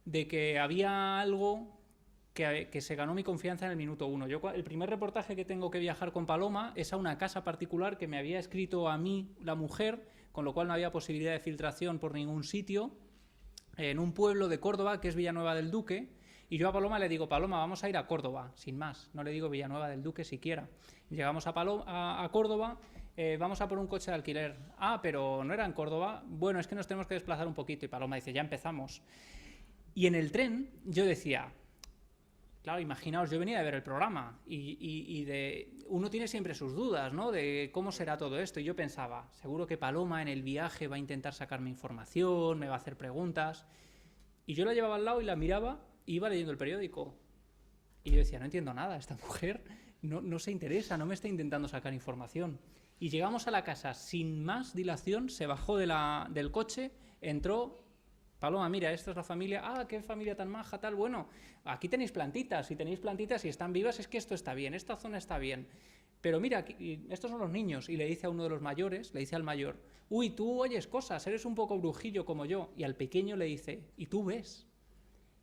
de que había algo que se ganó mi confianza en el minuto 1. El primer reportaje que tengo que viajar con Paloma es a una casa particular que me había escrito a mí la mujer, con lo cual no había posibilidad de filtración por ningún sitio, en un pueblo de Córdoba que es Villanueva del Duque, y yo a Paloma le digo, Paloma, vamos a ir a Córdoba, sin más, no le digo Villanueva del Duque siquiera. Llegamos a Córdoba, vamos a por un coche de alquiler. Ah, pero no era en Córdoba. Bueno, es que nos tenemos que desplazar un poquito. Y Paloma dice, ya empezamos. Y en el tren yo decía, claro, imaginaos, yo venía de ver el programa y uno tiene siempre sus dudas, ¿no? De cómo será todo esto. Y yo pensaba, seguro que Paloma en el viaje va a intentar sacarme información, me va a hacer preguntas. Y yo la llevaba al lado y la miraba y iba leyendo el periódico. Y yo decía, no entiendo nada, esta mujer no se interesa, no me está intentando sacar información. Y llegamos a la casa sin más dilación, se bajó del coche, entró. Paloma, mira, esta es la familia. Ah, qué familia tan maja, tal. Bueno, aquí tenéis plantitas. Si tenéis plantitas y están vivas, es que esto está bien, esta zona está bien. Pero mira, estos son los niños. Y le dice a uno de los mayores, le dice al mayor, uy, tú oyes cosas, eres un poco brujillo como yo. Y al pequeño le dice, ¿y tú ves?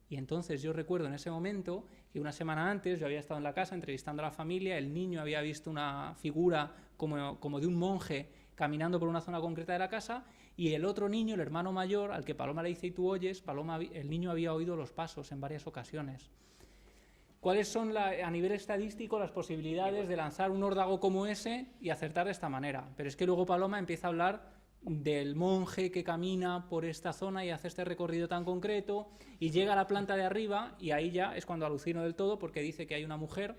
Y entonces yo recuerdo en ese momento que una semana antes yo había estado en la casa entrevistando a la familia, el niño había visto una figura como de un monje caminando por una zona concreta de la casa, y el otro niño, el hermano mayor, al que Paloma le dice, ¿y tú oyes? El niño había oído los pasos en varias ocasiones. ¿Cuáles son a nivel estadístico las posibilidades de lanzar un órdago como ese y acertar de esta manera? Pero es que luego Paloma empieza a hablar del monje que camina por esta zona y hace este recorrido tan concreto y llega a la planta de arriba y ahí ya es cuando alucino del todo, porque dice que hay una mujer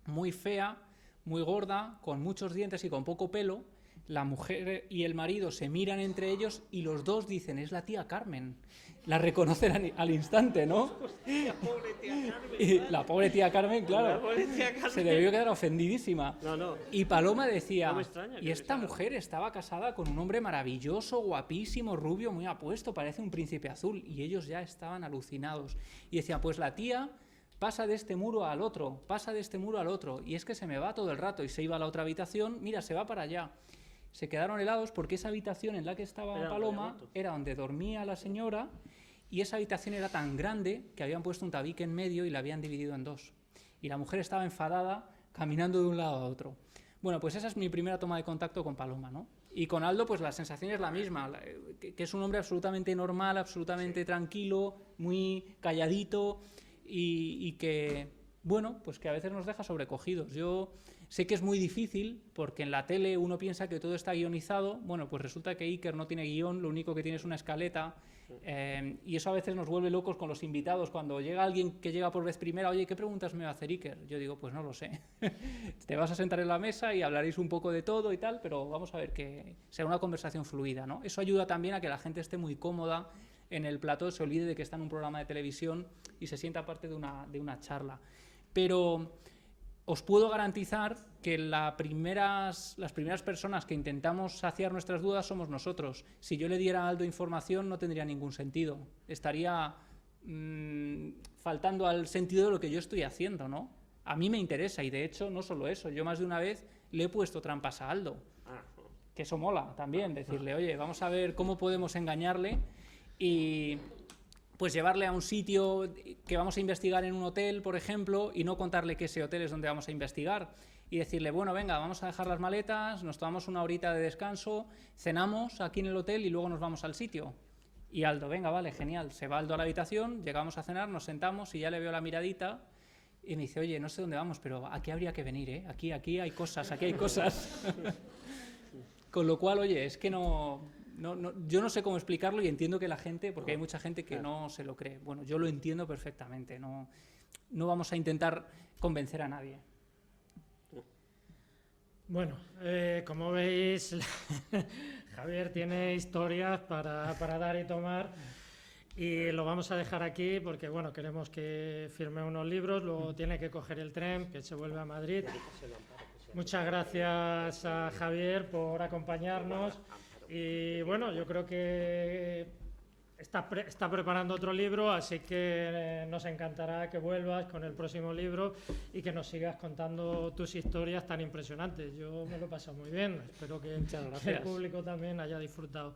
muy fea, muy gorda, con muchos dientes y con poco pelo. La mujer y el marido se miran entre ellos y los dos dicen, es la tía Carmen. La reconocen al instante, ¿no? Hostia, pobre tía Carmen. Y la pobre tía Carmen, claro, La pobre tía Carmen. se debió quedar ofendidísima. No. Y Paloma decía, No me extraña y que esta sea- mujer estaba casada con un hombre maravilloso, guapísimo, rubio, muy apuesto, parece un príncipe azul. Y ellos ya estaban alucinados. Y decían, pues la tía pasa de este muro al otro, pasa de este muro al otro. Y es que se me va todo el rato. Y se iba a la otra habitación, mira, se va para allá. Se quedaron helados porque esa habitación en la que estaba Era Paloma donde era donde dormía la señora, y esa habitación era tan grande que habían puesto un tabique en medio y la habían dividido en dos. Y la mujer estaba enfadada, caminando de un lado a otro. Bueno, pues esa es mi primera toma de contacto con Paloma, ¿no? Y con Aldo, pues la sensación es la misma, que es un hombre absolutamente normal, absolutamente tranquilo, muy calladito y que, bueno, pues que a veces nos deja sobrecogidos. Yo sé que es muy difícil porque en la tele uno piensa que todo está guionizado. Bueno, pues resulta que Iker no tiene guión, lo único que tiene es una escaleta. Y eso a veces nos vuelve locos con los invitados. Cuando llega alguien que llega por vez primera, oye, ¿qué preguntas me va a hacer Iker? Yo digo, pues no lo sé. Te vas a sentar en la mesa y hablaréis un poco de todo y tal, pero vamos a ver que será una conversación fluida, ¿no? Eso ayuda también a que la gente esté muy cómoda en el plató, se olvide de que está en un programa de televisión y se sienta parte de una charla. Pero os puedo garantizar que las primeras personas que intentamos saciar nuestras dudas somos nosotros. Si yo le diera a Aldo información no tendría ningún sentido. Estaría faltando al sentido de lo que yo estoy haciendo, ¿no? A mí me interesa y de hecho no solo eso. Yo más de una vez le he puesto trampas a Aldo. Que eso mola también, decirle, oye, vamos a ver cómo podemos engañarle y pues llevarle a un sitio que vamos a investigar en un hotel, por ejemplo, y no contarle que ese hotel es donde vamos a investigar. Y decirle, bueno, venga, vamos a dejar las maletas, nos tomamos una horita de descanso, cenamos aquí en el hotel y luego nos vamos al sitio. Y Aldo, venga, vale, genial. Se va Aldo a la habitación, llegamos a cenar, nos sentamos y ya le veo la miradita y me dice, oye, no sé dónde vamos, pero aquí habría que venir, ¿eh? Aquí hay cosas, aquí hay cosas. Con lo cual, oye, es que yo no sé cómo explicarlo y entiendo que la gente, porque hay mucha gente que no se lo cree. Bueno, yo lo entiendo perfectamente, no vamos a intentar convencer a nadie. Bueno, como veis, Javier tiene historias para dar y tomar y lo vamos a dejar aquí porque, bueno, queremos que firme unos libros, luego tiene que coger el tren, que se vuelve a Madrid. Muchas gracias a Javier por acompañarnos y, bueno, yo creo que está preparando otro libro, así que nos encantará que vuelvas con el próximo libro y que nos sigas contando tus historias tan impresionantes. Yo me lo he pasado muy bien, espero que el público también haya disfrutado.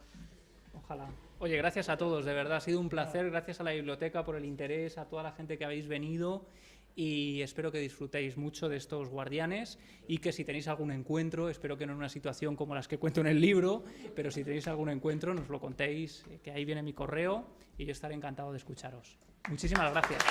Ojalá. Oye, gracias a todos, de verdad, ha sido un placer, gracias a la biblioteca por el interés, a toda la gente que habéis venido y espero que disfrutéis mucho de estos guardianes y que si tenéis algún encuentro, espero que no en una situación como las que cuento en el libro, pero si tenéis algún encuentro nos lo contéis, que ahí viene mi correo y yo estaré encantado de escucharos. Muchísimas gracias.